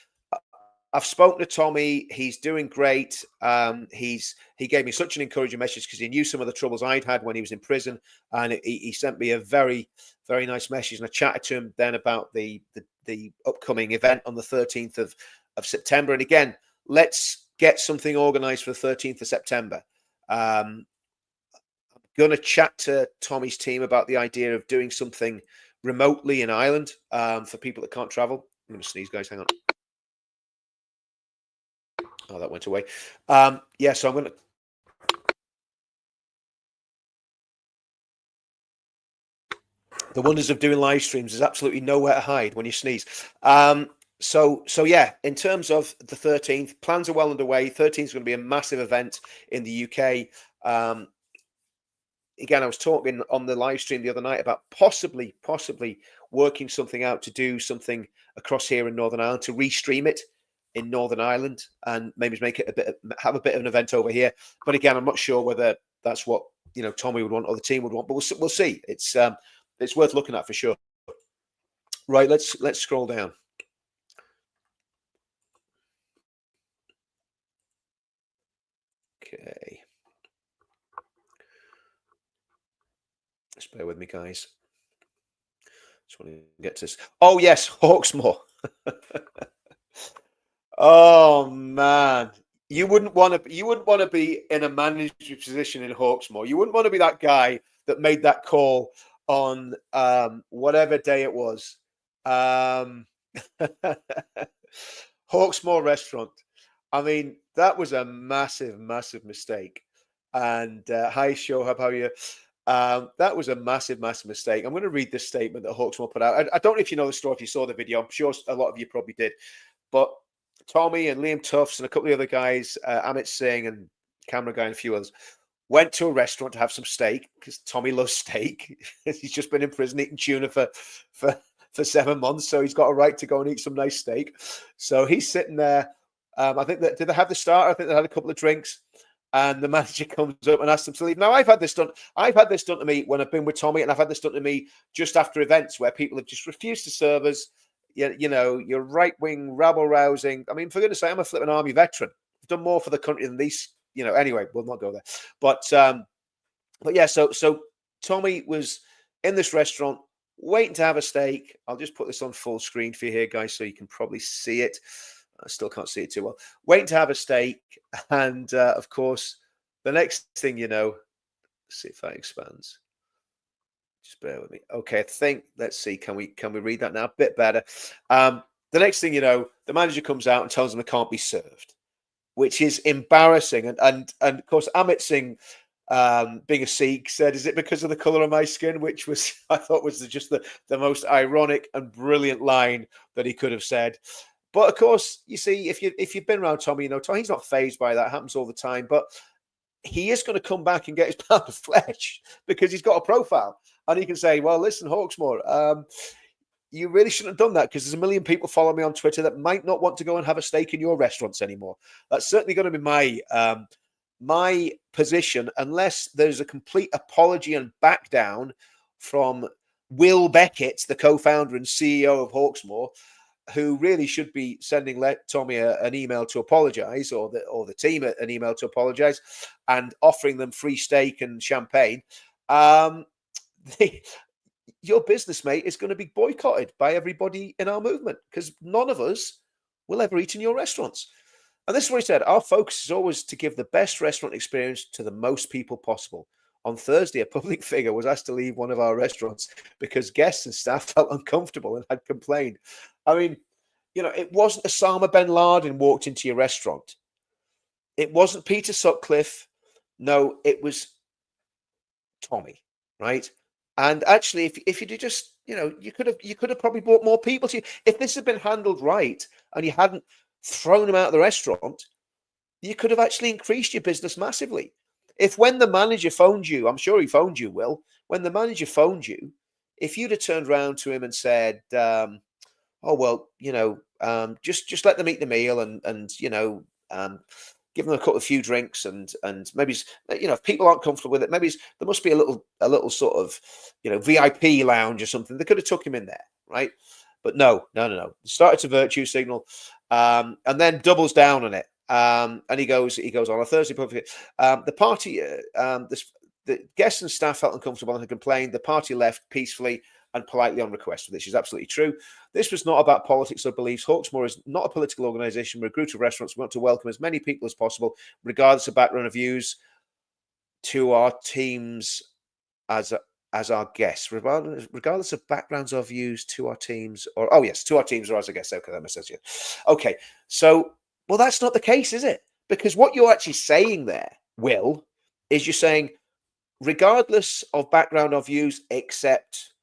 A: I've spoken to Tommy. He's doing great. He gave me such an encouraging message because he knew some of the troubles I'd had when he was in prison. And he sent me a very, very nice message. And I chatted to him then about the upcoming event on the 13th of September. And again, let's get something organized for the 13th of September. Going to chat to Tommy's team about the idea of doing something remotely in Ireland for people that can't travel. I'm going to sneeze, guys. Hang on. Oh, that went away. Yeah, so I'm going to. The wonders of doing live streams is absolutely nowhere to hide when you sneeze. So yeah, in terms of the 13th, plans are well underway. 13th is going to be a massive event in the UK. Again, I was talking on the live stream the other night about possibly working something out to do something across here in Northern Ireland, to restream it in Northern Ireland and maybe make it have a bit of an event over here. But again, I'm not sure whether that's what Tommy would want or the team would want. But we'll see. It's worth looking at for sure. Right, let's scroll down. Okay. Just bear with me, guys. Just want to get to this. Oh yes, Hawksmoor. Oh man, you wouldn't want to be in a manager position in Hawksmoor. You wouldn't want to be that guy that made that call on whatever day it was. Hawksmoor restaurant. I mean, that was a massive mistake. And hi, Shohab, how are you? That was a massive mistake. I'm going to read this statement that Hawksmoor put out. I don't know if you know the story, if you saw the video. I'm sure a lot of you probably did. But Tommy and Liam Tufts and a couple of other guys, Amit Singh and camera guy and a few others, went to a restaurant to have some steak because Tommy loves steak. He's just been in prison eating tuna for 7 months, so he's got a right to go and eat some nice steak. So he's sitting there. I think did they have the starter? I think they had a couple of drinks. And the manager comes up and asks them to leave. Now, I've had this done to me when I've been with Tommy, and I've had this done to me just after events where people have just refused to serve us. You're right-wing, rabble-rousing. I mean, for goodness sake, I'm a flipping army veteran. I've done more for the country than these. Anyway, we'll not go there. But yeah, so Tommy was in this restaurant waiting to have a steak. I'll just put this on full screen for you here, guys, so you can probably see it. I still can't see it too well. Waiting to have a steak. And, of course, the next thing you know, let's see if that expands. Just bear with me. Okay, I think, let's see, can we read that now? A bit better. The next thing you know, the manager comes out and tells them they can't be served, which is embarrassing. And of course, Amit Singh being a Sikh, said, "Is it because of the color of my skin?" Which was, I thought, was just the most ironic and brilliant line that he could have said. But of course, you see, if you've been around Tommy, you know he's not phased by that. It happens all the time. But he is going to come back and get his pound of flesh because he's got a profile, and he can say, "Well, listen, Hawksmoor, you really shouldn't have done that because there's a million people follow me on Twitter that might not want to go and have a steak in your restaurants anymore." That's certainly going to be my position, unless there's a complete apology and back down from Will Beckett, the co-founder and CEO of Hawksmoor, who really should be sending Tommy an email to apologize, or the team an email to apologize, and offering them free steak and champagne. Your business, mate, is going to be boycotted by everybody in our movement because none of us will ever eat in your restaurants. And this is what he said: our focus is always to give the best restaurant experience to the most people possible. On Thursday, a public figure was asked to leave one of our restaurants because guests and staff felt uncomfortable and had complained. I mean, it wasn't Osama bin Laden walked into your restaurant. It wasn't Peter Sutcliffe. No, it was Tommy, right? And actually, if you did just, you could have probably brought more people to you. If this had been handled right and you hadn't thrown him out of the restaurant, you could have actually increased your business massively. If when the manager phoned you, I'm sure he phoned you, Will, when the manager phoned you, if you'd have turned around to him and said, "Oh, well, just let them eat the meal and give them a few drinks and maybe, if people aren't comfortable with it, maybe there must be a little sort of, VIP lounge or something." They could have took him in there, right? But no. Started to virtue signal, and then doubles down on it. And he goes on a Thursday public. The party, the guests and staff felt uncomfortable and had complained. The party left peacefully and politely on request, which is absolutely true. This was not about politics or beliefs. Hawksmoor is not a political organisation. We're a group of restaurants. We want to welcome as many people as possible, regardless of background or views, to our teams as our guests, regardless of backgrounds or views, to our teams, to our teams or as a guest. Okay, that makes sense. Yeah. Okay, so, well, that's not the case, is it? Because what you're actually saying there, Will, is you're saying, regardless of background or views, except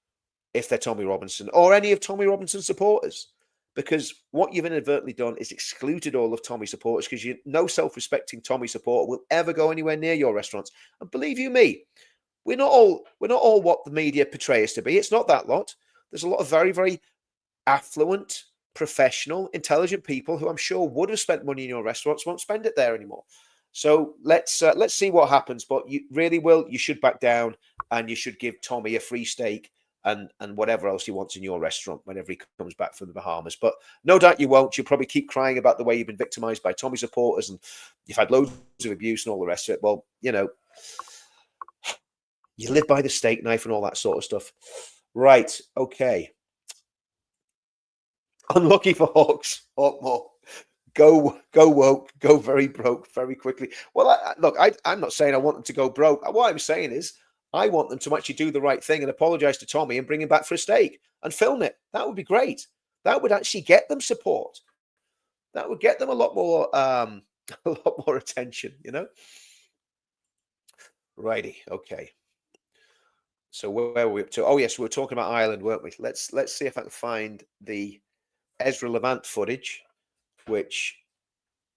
A: if they're Tommy Robinson or any of Tommy Robinson's supporters. Because what you've inadvertently done is excluded all of Tommy supporters, because no self-respecting Tommy supporter will ever go anywhere near your restaurants. And believe you me, we're not all what the media portray us to be. It's not that lot. There's a lot of very, very affluent, professional, intelligent people who I'm sure would have spent money in your restaurants, won't spend it there anymore. So let's see what happens. But you really, Will, you should back down and you should give Tommy a free steak and whatever else he wants in your restaurant whenever he comes back from the Bahamas. But no doubt you won't. You'll probably keep crying about the way you've been victimized by Tommy supporters and you've had loads of abuse and all the rest of it. Well, you live by the steak knife and all that sort of stuff. Right. Okay. Unlucky for Hawksmoor. Go woke, go very broke very quickly. Well, I'm not saying I want them to go broke. What I'm saying is I want them to actually do the right thing and apologize to Tommy and bring him back for a steak and film it. That would be great. That would actually get them support. That would get them a lot more attention, Righty. Okay. So where were we up to? Oh yes, we were talking about Ireland, weren't we? Let's see if I can find the Ezra Levant footage, which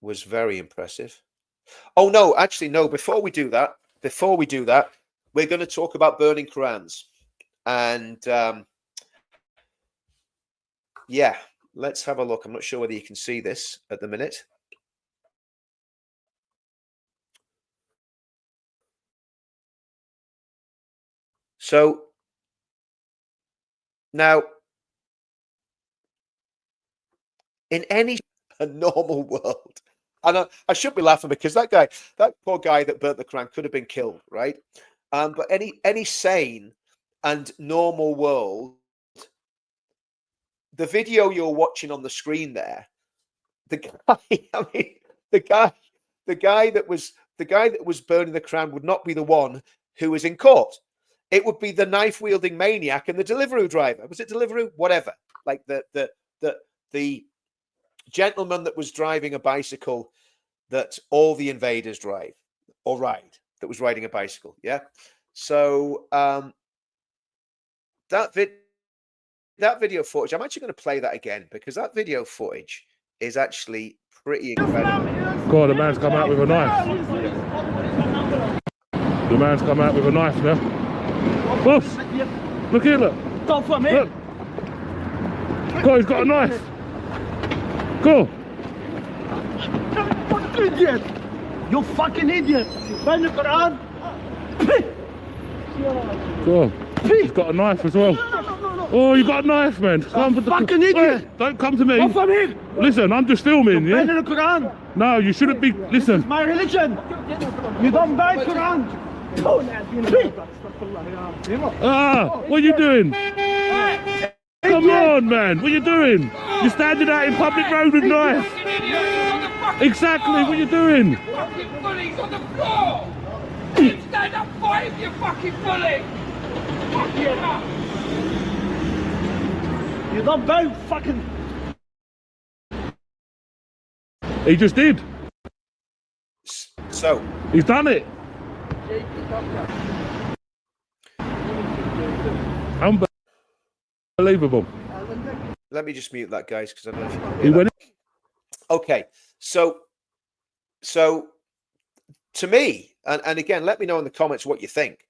A: was very impressive. Oh no, actually no. Before we do that, we're going to talk about burning Qurans, and yeah, let's have a look. I'm not sure whether you can see this at the minute. So now, in a normal world, and I should be laughing because that poor guy that burnt the Quran could have been killed, right? But any sane and normal world, the video you're watching on the screen there, the guy that was burning the Quran would not be the one who was in court. It would be the knife-wielding maniac and the Deliveroo driver. Was it Deliveroo? Whatever. Like the gentleman that was driving a bicycle that all the invaders drive or ride. that was riding a bicycle. Yeah. So that video footage, I'm actually going to play that again because that video footage is actually pretty incredible.
C: God, the man's come out with a knife. The man's come out with a knife now. Boss, look here, look.
D: Go for me.
C: Look. God, he's got a knife. Go.
D: You idiot. You fucking idiot. Burn the Quran.
C: Go. He's got a knife as well. Oh, you got a knife, man. Come for the
D: fucking idiot.
C: Wait, don't come to me.
D: Go for me.
C: Listen, I'm just filming, yeah?
D: Burn the Quran.
C: No, you shouldn't be. Listen.
D: My religion. You don't burn Quran.
C: Ah, what are you doing? Come on, man. What are you doing? You're standing out in public road with knife. Exactly. What are you doing?
E: Fucking bullies on the floor! You stand up, fight, you fucking bully! Fuck you up!
D: You don't burn fucking.
C: He just did.
A: So
C: He's done it. Unbelievable.
A: let me just mute that, guys, because I don't know if you can
C: He
A: hear
C: went.
A: that. Okay, so to me, and again, let me know in the comments what you think.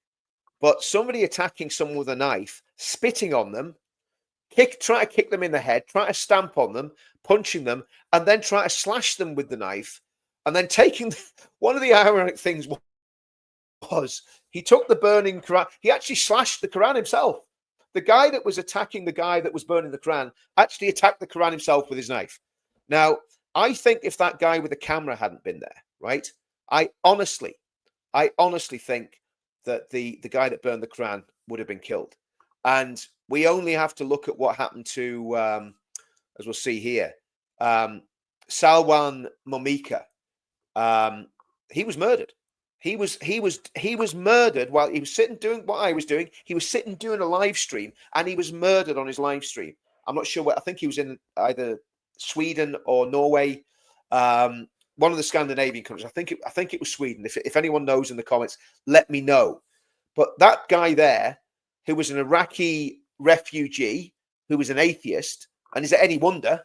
A: But somebody attacking someone with a knife, spitting on them, try to kick them in the head, try to stamp on them, punching them, and then try to slash them with the knife, and then taking one of the ironic things was he took the burning Quran. He actually slashed the Quran himself. The guy that was attacking the guy that was burning the Quran actually attacked the Quran himself with his knife. Now, I think if that guy with the camera hadn't been there, right? I honestly think that the guy that burned the Quran would have been killed. And we only have to look at what happened to, as we'll see here, Salman Momika. He was murdered. He was murdered while he was sitting doing what I was doing. He was sitting doing a live stream, and he was murdered on his live stream. I'm not sure what. I think he was in either Sweden or Norway, one of the Scandinavian countries. I think it was Sweden. If anyone knows in the comments, let me know. But that guy there, who was an Iraqi refugee, who was an atheist, and is it any wonder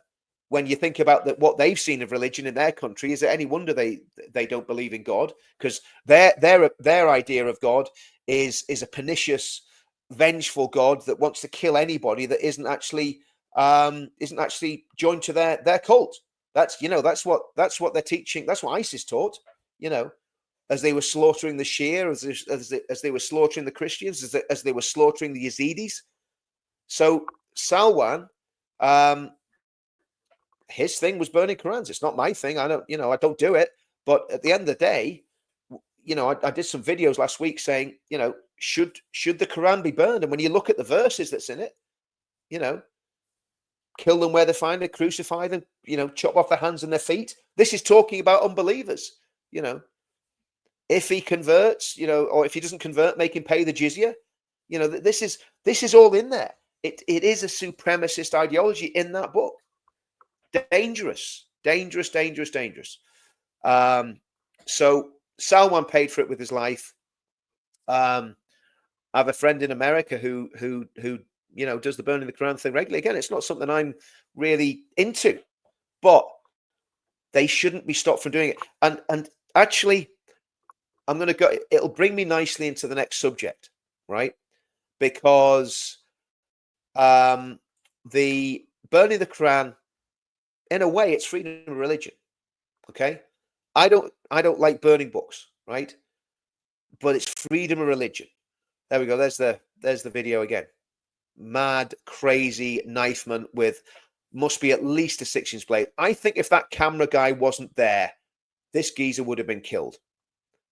A: when you think about what they've seen of religion in their country? Is it any wonder they don't believe in God? Because their idea of God is a pernicious, vengeful God that wants to kill anybody that isn't actually joined to their cult. That's what they're teaching. That's what ISIS taught. As they were slaughtering the Shia, as they were slaughtering the Christians, as they were slaughtering the Yazidis. So Salwan, his thing was burning Qurans. It's not my thing. I don't do it. But at the end of the day, I did some videos last week saying, should the Quran be burned? And when you look at the verses that's in it, kill them where they find it, crucify them, chop off their hands and their feet. This is talking about unbelievers, If he converts, or if he doesn't convert, make him pay the jizya. This is all in there. It is a supremacist ideology in that book. Dangerous. So Salman paid for it with his life. I have a friend in America who does the burning the Quran thing regularly. Again, it's not something I'm really into, but they shouldn't be stopped from doing it. And actually, I'm going to go. It'll bring me nicely into the next subject, right? Because the burning the Quran, in a way, it's freedom of religion. Okay, I don't like burning books, right? But it's freedom of religion. There we go. There's the video again. Mad, crazy knifeman with must be at least a 6-inch blade. I think if that camera guy wasn't there, this geezer would have been killed.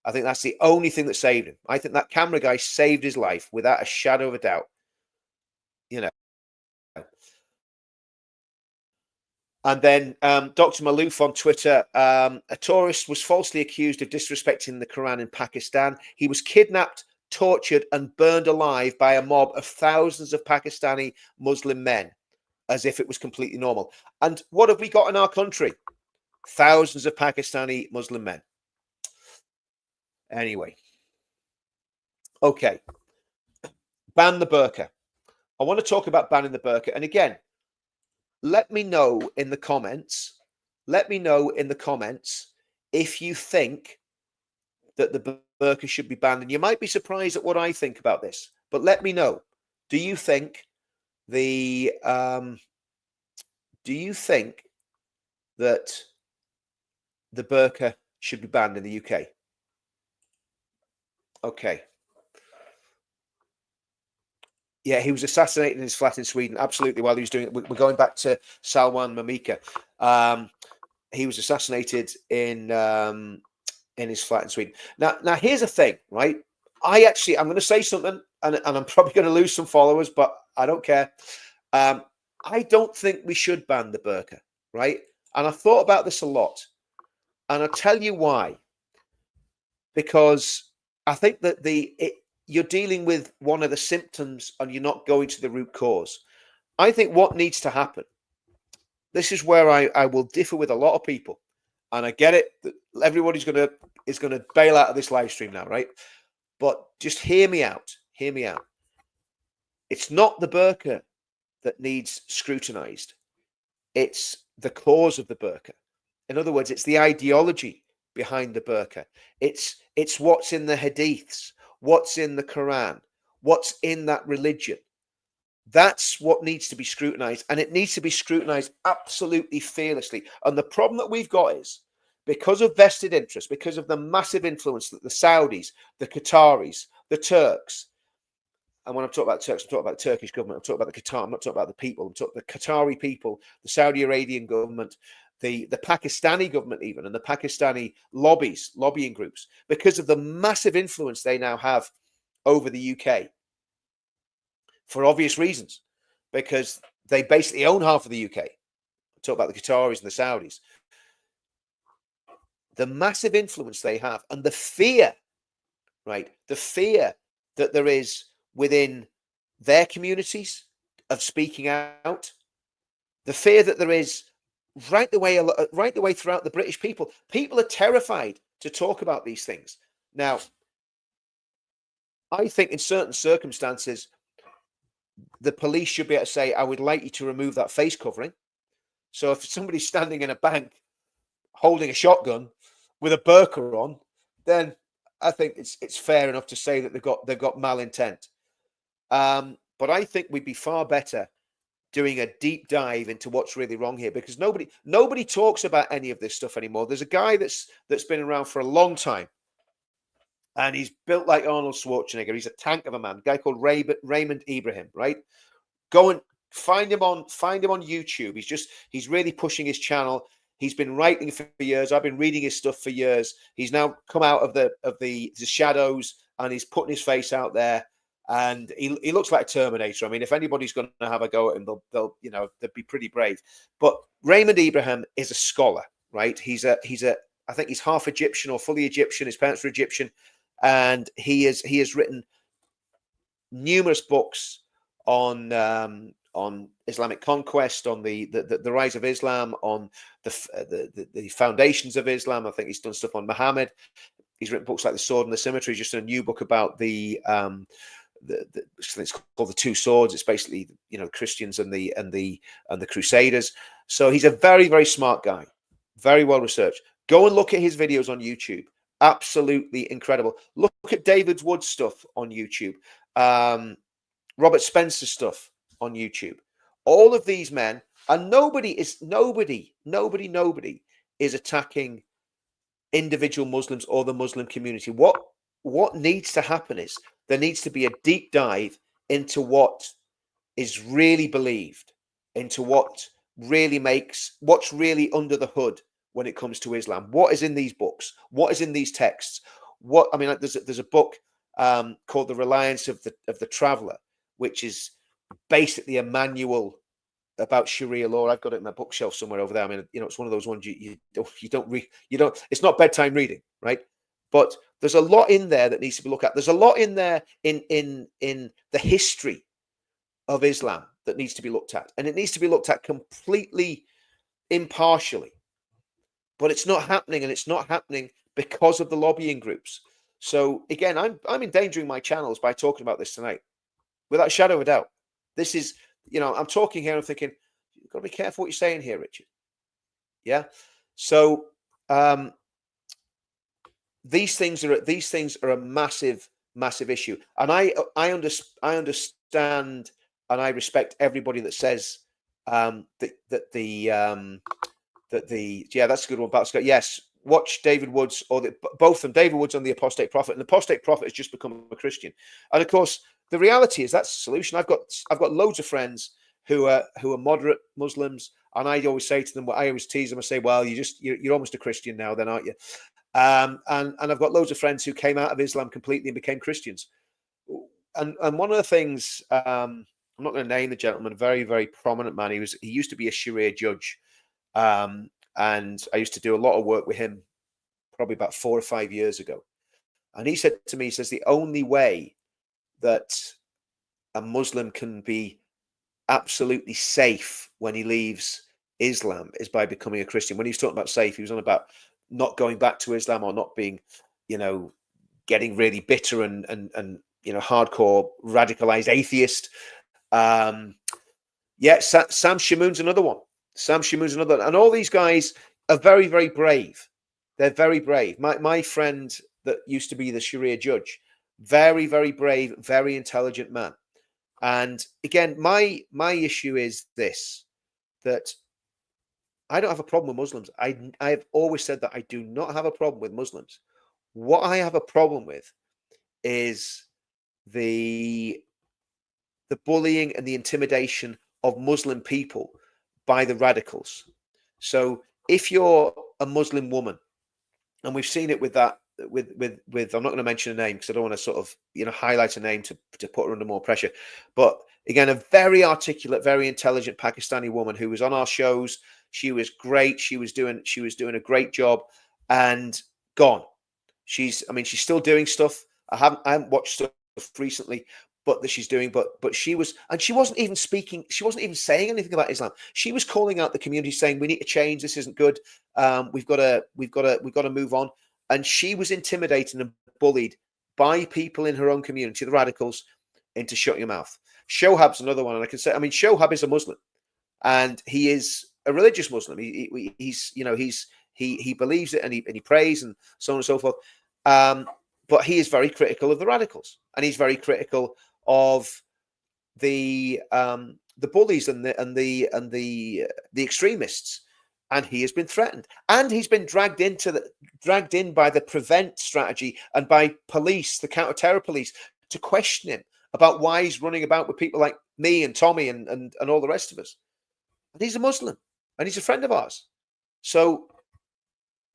A: I think that's the only thing that saved him. I think that camera guy saved his life without a shadow of a doubt. And then Dr. Malouf on Twitter, a tourist was falsely accused of disrespecting the Quran in Pakistan. He was kidnapped, tortured, and burned alive by a mob of thousands of Pakistani Muslim men, as if it was completely normal. And what have we got in our country? Thousands of Pakistani Muslim men. Anyway, Okay. Ban the burqa. I want to talk about banning the burqa. And again, let me know in the comments. Let me know in the comments if you think that the burqa should be banned. And you might be surprised at what I think about this. But let me know. Do you think the that the burqa should be banned in the UK? Okay. Yeah, he was assassinated in his flat in Sweden. Absolutely. While he was doing it, we're going back to Salman Momika. He was assassinated in his flat in Sweden. Now here's the thing, right? I'm going to say something, and I'm probably going to lose some followers, but I don't care. I don't think we should ban the burqa, right? And I thought about this a lot, and I'll tell you why. Because I think that you're dealing with one of the symptoms, and you're not going to the root cause. I think what needs to happen. This is where I will differ with a lot of people, and I get it that everybody's going to bail out of this live stream now, right? But just hear me out. Hear me out. It's not the burqa that needs scrutinized. It's the cause of the burqa. In other words, it's the ideology behind the burqa. It's what's in the hadiths, what's in the Quran, what's in that religion. That's what needs to be scrutinized, and it needs to be scrutinized absolutely fearlessly. And the problem that we've got is, because of vested interest, because of the massive influence that the Saudis, the Qataris, the Turks, and when I'm talking about Turks, I'm talking about the Turkish government, I'm talking about the Qatar, I'm not talking about the people, I'm talking about the Qatari people, the Saudi Arabian government, the Pakistani government even, and the Pakistani lobbying groups, because of the massive influence they now have over the UK, for obvious reasons, because they basically own half of the UK. Talk about the Qataris and the Saudis. The massive influence they have, and the fear, right? The fear that there is within their communities of speaking out, the fear that there is right the way throughout the British people. People are terrified to talk about these things. Now, I think in certain circumstances, the police should be able to say, I would like you to remove that face covering. So if somebody's standing in a bank holding a shotgun with a burqa on, then I think it's fair enough to say that they've got malintent. But I think we'd be far better doing a deep dive into what's really wrong here, because nobody talks about any of this stuff anymore. There's a guy that's been around for a long time, and he's built like Arnold Schwarzenegger. He's a tank of a man. A guy called Raymond Ibrahim, right? Go and find him on YouTube. He's really pushing his channel. He's been writing for years. I've been reading his stuff for years. He's now come out of the shadows, and he's putting his face out there. And he looks like a Terminator. I mean, if anybody's going to have a go at him, they'll be pretty brave. But Raymond Ibrahim is a scholar, right? I think he's half Egyptian or fully Egyptian. His parents were Egyptian, and he has written numerous books on Islamic conquest, on the rise of Islam, on the foundations of Islam. I think he's done stuff on Muhammad. He's written books like The Sword and the Symmetry. Just a new book about it's called The Two Swords. It's basically Christians and the Crusaders. So he's a very, very smart guy, very well researched. Go and look at his videos on YouTube. Absolutely incredible. Look at David Wood's stuff on YouTube. Robert Spencer's stuff on YouTube. All of these men, and nobody is attacking individual Muslims or the Muslim community. What needs to happen is there needs to be a deep dive into what is really believed, into what's really under the hood when it comes to Islam. What is in these books? What is in these texts? There's a book called The Reliance of the Traveller, which is basically a manual about Sharia law. I've got it in my bookshelf somewhere over there. I mean, it's one of those ones you don't read. It's not bedtime reading, right? But there's a lot in there that needs to be looked at. There's a lot in there in the history of Islam that needs to be looked at, and it needs to be looked at completely impartially. But it's not happening, and it's not happening because of the lobbying groups. So again, I'm endangering my channels by talking about this tonight, without a shadow of a doubt. This is, I'm talking here. I'm thinking, you've got to be careful what you're saying here, Richard. Yeah. So these things are a massive issue, and I understand and I respect everybody that says that's a good one. About Scott, yes. Watch David Woods, or both of them, David Woods and the Apostate Prophet. And the Apostate Prophet has just become a Christian. And of course, the reality is that's the solution. I've got loads of friends who are moderate Muslims, and I always say to them, I always tease them. I say, well, you're almost a Christian now, then, aren't you? And I've got loads of friends who came out of Islam completely and became Christians. And one of the things, I'm not going to name the gentleman, a very, very prominent man. He used to be a Sharia judge. And I used to do a lot of work with him probably about 4 or 5 years ago. And he said to me, he says, the only way that a Muslim can be absolutely safe when he leaves Islam is by becoming a Christian. When he was talking about safe, he was on about not going back to Islam, or not being, getting really bitter and hardcore radicalized atheist. Sam Shamoun's another one. And all these guys are very, very brave. They're very brave. My friend that used to be the Sharia judge, very, very brave, very intelligent man. And again, my issue is this, that I don't have a problem with Muslims. I've always said that I do not have a problem with Muslims. What I have a problem with is the bullying and the intimidation of Muslim people by the radicals. So if you're a Muslim woman, and we've seen it with that, with I'm not going to mention a name because I don't want to sort of highlight a name to put her under more pressure, but again, a very articulate, very intelligent Pakistani woman who was on our shows. She was great. She was doing a great job, and gone. She's still doing stuff. I haven't watched stuff recently, but that she's doing, but she wasn't even speaking. She wasn't even saying anything about Islam. She was calling out the community, saying we need to change. This isn't good. We've got to move on. And she was intimidated and bullied by people in her own community, the radicals, into shutting your mouth. Shohab's another one, and I can say, Shohab is a Muslim, and he is a religious Muslim. He believes it, and he prays, and so on and so forth. But he is very critical of the radicals, and he's very critical of the bullies and the extremists, and he has been threatened, and he's been dragged in by the prevent strategy and by police, the counter-terror police, to question him about why he's running about with people like me and Tommy and all the rest of us. And he's a Muslim, and he's a friend of ours. So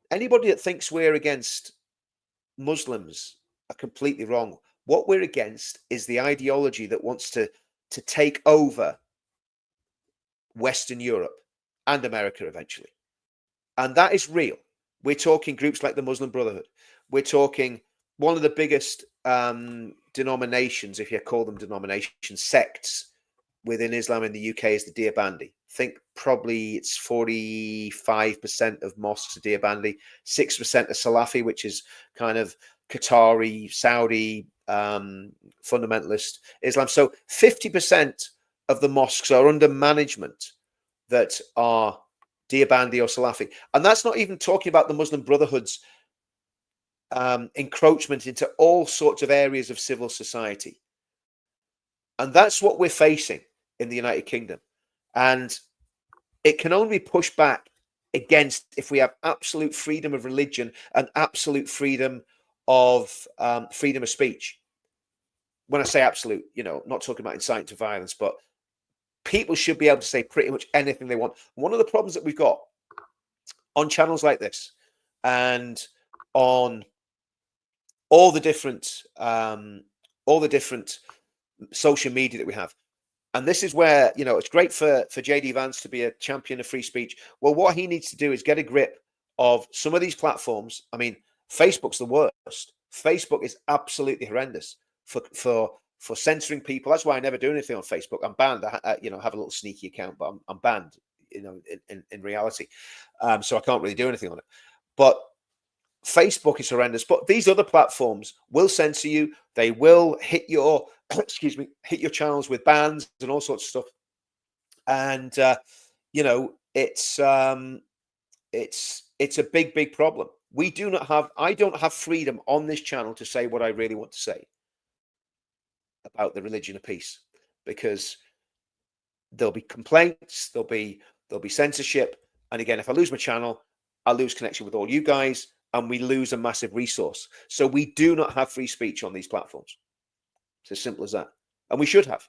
A: anybody that thinks we're against Muslims are completely wrong. What we're against is the ideology that wants to take over Western Europe and America eventually. And that is real. We're talking groups like the Muslim Brotherhood. We're talking one of the biggest denominations, if you call them denominations, sects within Islam in the UK is the Deobandi. I think probably it's 45% of mosques are Deobandi, 6% are Salafi, which is kind of Qatari, Saudi, fundamentalist Islam. So 50% of the mosques are under management that are Deobandi or Salafi. And that's not even talking about the Muslim Brotherhood's encroachment into all sorts of areas of civil society. And that's what we're facing in the United Kingdom. And it can only be pushed back against if we have absolute freedom of religion and absolute freedom of speech. When I say absolute, not talking about inciting to violence, but people should be able to say pretty much anything they want. One of the problems that we've got on channels like this and on all the different social media that we have, and this is where it's great for JD Vance to be a champion of free speech. Well, what he needs to do is get a grip of some of these platforms. I mean, Facebook's the worst. Facebook is absolutely horrendous for censoring people. That's why I never do anything on Facebook. I'm banned. I have a little sneaky account, but I'm banned. In reality, so I can't really do anything on it. But Facebook is horrendous, but these other platforms will censor you. They will hit your, excuse me, hit your channels with bans and all sorts of stuff. And you know, it's a big problem. We do not have, I don't have freedom on this channel to say what I really want to say about the religion of peace, because there'll be complaints, there'll be censorship, and again, if I lose my channel, I lose connection with all you guys, and we lose a massive resource. So we do not have free speech on these platforms. It's as simple as that. And we should have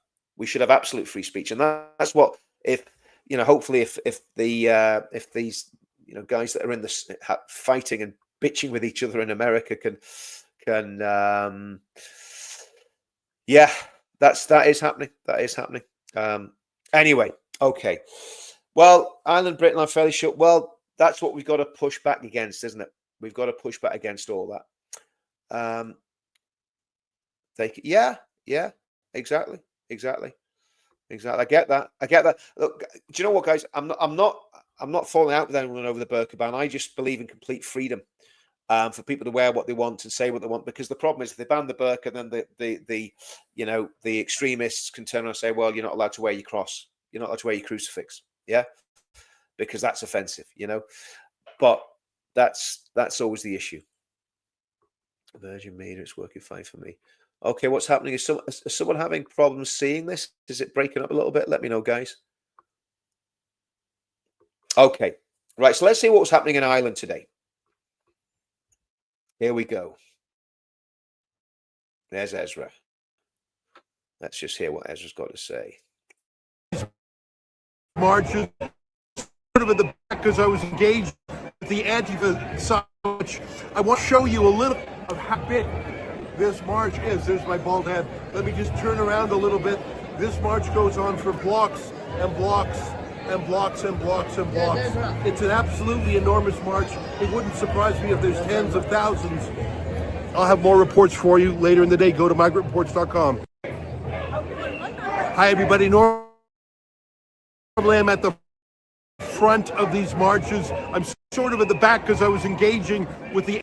A: absolute free speech, and that's what, if you know, hopefully if these, you know, guys that are in this fighting and bitching with each other in America can yeah, that is happening. Anyway, okay. Well, Ireland, Britain, I'm fairly sure. Well, that's what we've got to push back against, isn't it? We've got to push back against all that. Yeah, exactly. I get that. Look, do you know what, guys? I'm not falling out with anyone over the Burka ban. I just believe in complete freedom for people to wear what they want and say what they want. Because the problem is, if they ban the Burka, then the you know, the extremists can turn around and say, well, you're not allowed to wear your cross, you're not allowed to wear your crucifix, yeah, because that's offensive, you know. But that's always the issue. Virgin Media, it's working fine for me. Okay, what's happening? Is someone having problems seeing this? Is it breaking up a little bit? Let me know, guys. Okay, right. So let's see what was happening in Ireland today. Here we go. There's Ezra. Let's just hear what Ezra's got to say.
F: Marches, sort of at the back, because I was engaged with the Antifa side. I want to show you a little of how big this march is. There's my bald head. Let me just turn around a little bit. This march goes on for blocks and blocks and blocks and blocks and blocks. It's an absolutely enormous march. It wouldn't surprise me if there's tens of thousands. I'll have more reports for you later in the day. Go to migrantreports.com. Hi, everybody. Normally I'm at the front of these marches. I'm sort of at the back because I was engaging with the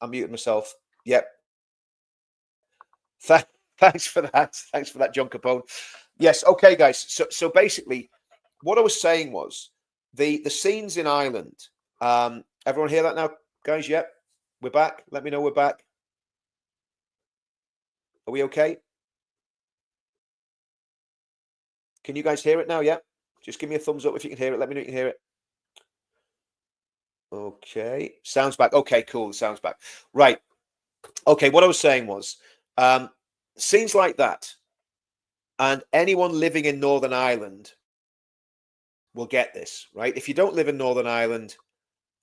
A: I muted myself. Yep. Thanks for that. Thanks for that, John Capone. Yes. Okay, guys. So basically, what I was saying was the scenes in Ireland. Everyone hear that now, guys? Yep. We're back. Let me know we're back. Are we okay? Can you guys hear it now? Yeah. Just give me a thumbs up if you can hear it. Let me know you can hear it. Okay. Sounds back. Okay, cool. Sounds back. Right. Okay. What I was saying was scenes like that, and anyone living in Northern Ireland will get this, right? If you don't live in Northern Ireland,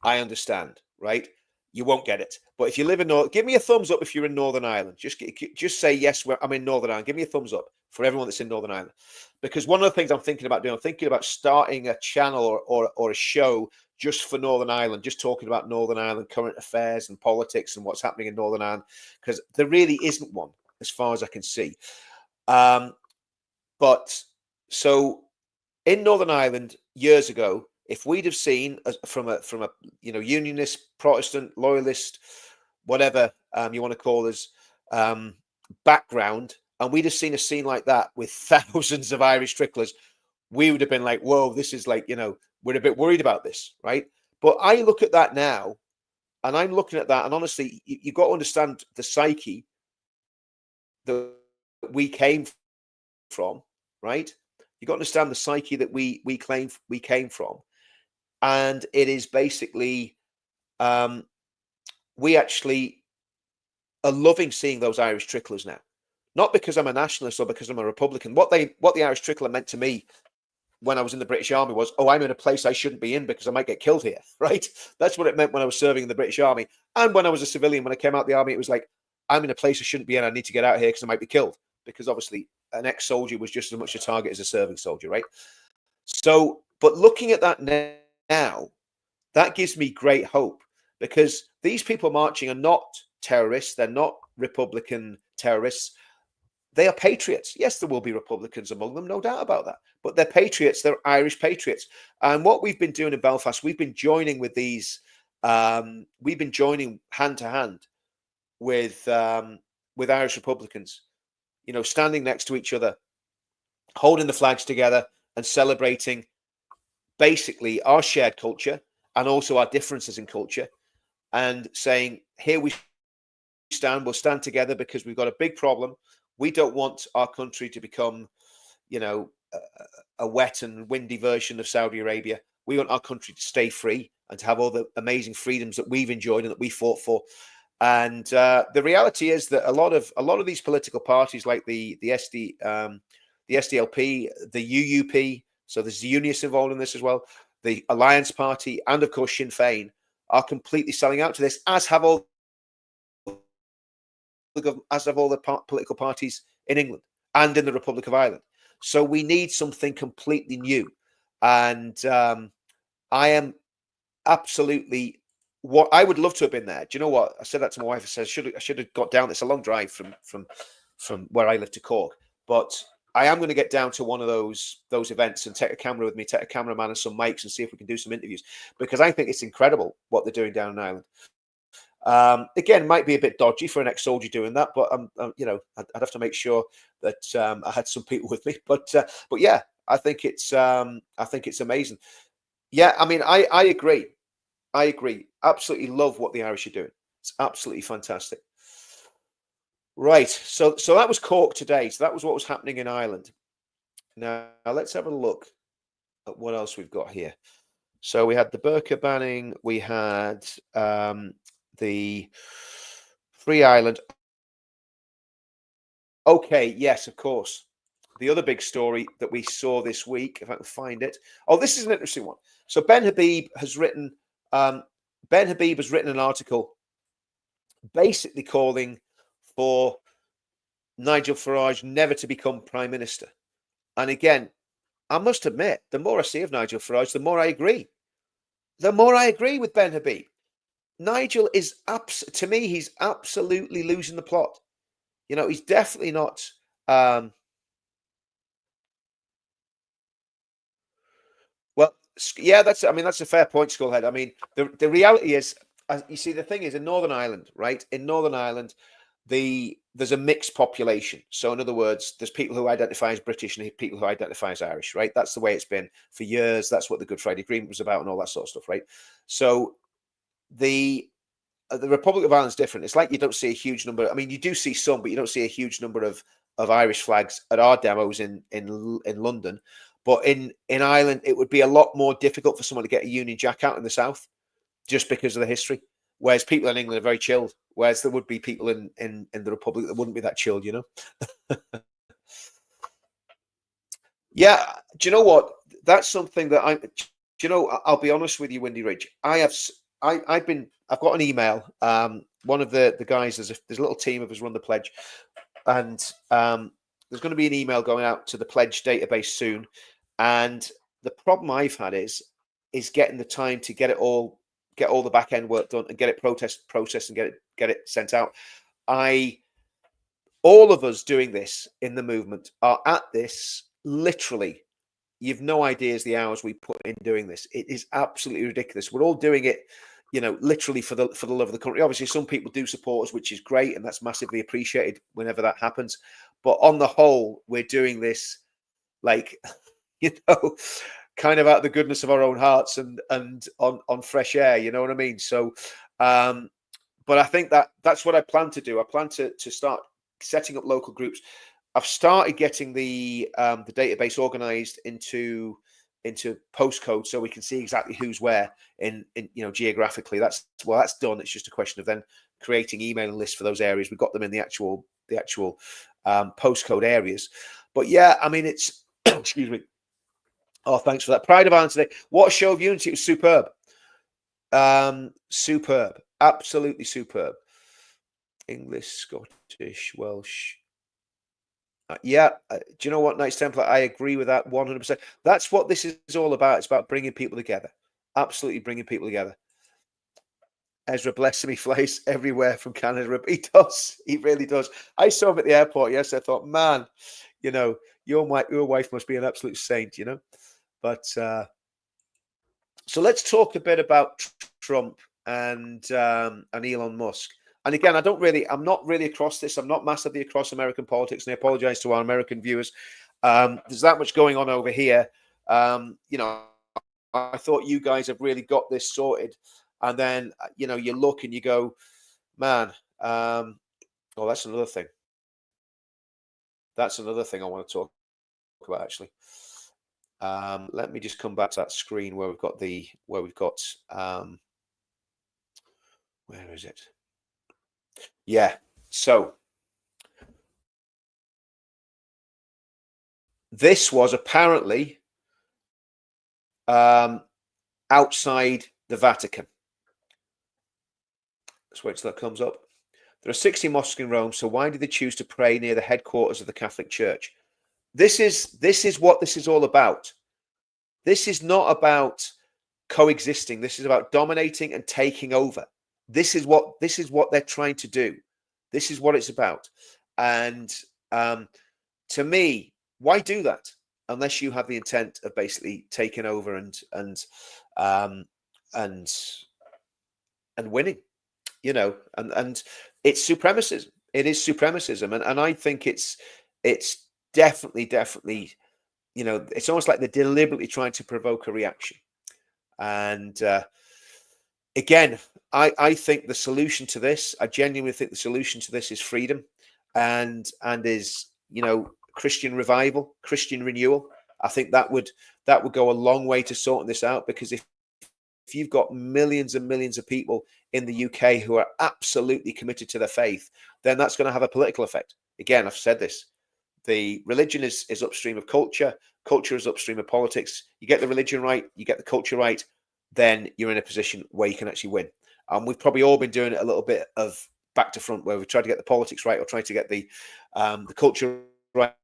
A: I understand, right? You won't get it. But if you live in give me a thumbs up if you're in Northern Ireland. Just say yes, I'm in Northern Ireland. Give me a thumbs up for everyone that's in Northern Ireland. Because one of the things I'm thinking about doing, I'm thinking about starting a channel or a show just for Northern Ireland, just talking about Northern Ireland current affairs and politics and what's happening in Northern Ireland, because there really isn't one as far as I can see. But so in Northern Ireland years ago, if we'd have seen from a you know, unionist, Protestant, loyalist, whatever you want to call us, background, and we'd have seen a scene like that with thousands of Irish tricklers, we would have been like, whoa, this is like, you know, we're a bit worried about this, right? But I look at that now, and I'm looking at that, and honestly, you've got to understand the psyche that we came from, right? You've got to understand the psyche that we came from. And it is basically, we actually are loving seeing those Irish tricklers now. Not because I'm a nationalist or because I'm a Republican. What the Irish trickler meant to me when I was in the British Army was, oh, I'm in a place I shouldn't be in because I might get killed here, right? That's what it meant when I was serving in the British Army. And when I was a civilian, when I came out of the army, it was like, I'm in a place I shouldn't be in. I need to get out of here because I might be killed. Because obviously an ex-soldier was just as much a target as a serving soldier, right? So, but looking at that now, that gives me great hope because these people marching are not terrorists. They're not Republican terrorists. They are patriots. Yes, there will be Republicans among them, no doubt about that. But they're patriots. They're Irish patriots. And what we've been doing in Belfast, we've been joining with these. We've been joining hand to hand with Irish Republicans. You know, standing next to each other, holding the flags together, and celebrating basically our shared culture and also our differences in culture, and saying, "Here we stand. We'll stand together because we've got a big problem. We don't want our country to become, you know, a wet and windy version of Saudi Arabia. We want our country to stay free and to have all the amazing freedoms that we've enjoyed and that we fought for." And the reality is that a lot of these political parties, like the SDLP, the UUP, so there's the Unionists involved in this as well, the Alliance Party, and of course Sinn Féin, are completely selling out to this, as have all the political parties in England and in the Republic of Ireland. So we need something completely new. And I am absolutely, what I would love to have been there. Do you know what? I said that to my wife. I said, I should have got down. It's a long drive from where I live to Cork, but I am going to get down to one of those events and take a camera with me, take a cameraman and some mics, and see if we can do some interviews, because I think it's incredible what they're doing down in Ireland. Again, might be a bit dodgy for an ex-soldier doing that, but you know, I'd have to make sure that I had some people with me. But yeah, I think it's amazing. Yeah, I mean, I agree. I agree. Absolutely love what the Irish are doing. It's absolutely fantastic. Right. So that was Cork today. So that was what was happening in Ireland. Now let's have a look at what else we've got here. So we had the Burka banning. We had the Free Ireland. Okay. Yes, of course. The other big story that we saw this week, if I can find it. Oh, this is an interesting one. So Ben Habib has written an article basically calling for Nigel Farage never to become Prime Minister. And again, I must admit, the more I see of Nigel Farage, the more I agree. The more I agree with Ben Habib. Nigel is, to me, he's absolutely losing the plot. You know, he's definitely not... well, yeah, that's a fair point, Skullhead. I mean, the reality is, you see, the thing is, in Northern Ireland, right? In Northern Ireland, there's a mixed population. So in other words, there's people who identify as British and people who identify as Irish, right? That's the way it's been for years. That's what the Good Friday Agreement was about and all that sort of stuff, right? So the Republic of Ireland's different. It's like you don't see a huge number. I mean, you do see some, but you don't see a huge number of Irish flags at our demos in London. But in Ireland, it would be a lot more difficult for someone to get a Union Jack out in the south, just because of the history. Whereas people in England are very chilled. Whereas there would be people in the Republic that wouldn't be that chilled, you know. Yeah, do you know what? That's something that I'll be honest with you, Windy Ridge. I've got an email. One of the guys, there's a little team of us run the pledge, and there's going to be an email going out to the pledge database soon. And the problem I've had is getting the time to get all the back end work done and get it processed and get it sent out. All of us doing this in the movement are at this literally. You've no ideas the hours we put in doing this. It is absolutely ridiculous. We're all doing it, you know, literally for the love of the country. Obviously, some people do support us, which is great, and that's massively appreciated whenever that happens. But on the whole, we're doing this like, you know, kind of out of the goodness of our own hearts and on fresh air. You know what I mean? So, but I think that's what I plan to do. I plan to start setting up local groups. I've started getting the database organized into postcode, so we can see exactly who's where in you know, geographically. That's done. It's just a question of then creating emailing lists for those areas. We got them in the actual postcode areas. But yeah, I mean, it's excuse me. Oh, thanks for that. Pride of Ireland today. What a show of unity. It was superb. Superb. Absolutely superb. English, Scottish, Welsh. Yeah. Do you know what, Knights Templar? I agree with that 100%. That's what this is all about. It's about bringing people together. Absolutely bringing people together. Ezra, bless him, he flies everywhere from Canada. He does. He really does. I saw him at the airport. Yes, I thought, man, you know, your wife must be an absolute saint, you know. But so let's talk a bit about Trump and Elon Musk. And again, I'm not really across this. I'm not massively across American politics, and I apologize to our American viewers. There's that much going on over here. You know, I thought you guys have really got this sorted. And then, you know, you look and you go, man, oh, that's another thing. That's another thing I want to talk about, actually. Let me just come back to that screen where where is it? Yeah. So this was apparently outside the Vatican. Let's wait till that comes up. There are 60 mosques in Rome, so why did they choose to pray near the headquarters of the Catholic Church? This is what this is all about. This is not about coexisting. This is about dominating and taking over. This is what they're trying to do. This is what it's about. And to me, why do that unless you have the intent of basically taking over and winning? You know, and it's supremacism. It is supremacism, and I think it's definitely, you know, it's almost like they're deliberately trying to provoke a reaction. And again, I think the solution to this, I genuinely think the solution to this is freedom, and is, you know, Christian revival, Christian renewal. I think that would go a long way to sorting this out, because if you've got millions and millions of people in the UK who are absolutely committed to their faith, then that's going to have a political effect. Again, I've said this. The religion is upstream of culture. Culture is upstream of politics. You get the religion right, you get the culture right, then you're in a position where you can actually win. And we've probably all been doing it a little bit of back to front, where we try to get the politics right or try to get the culture right.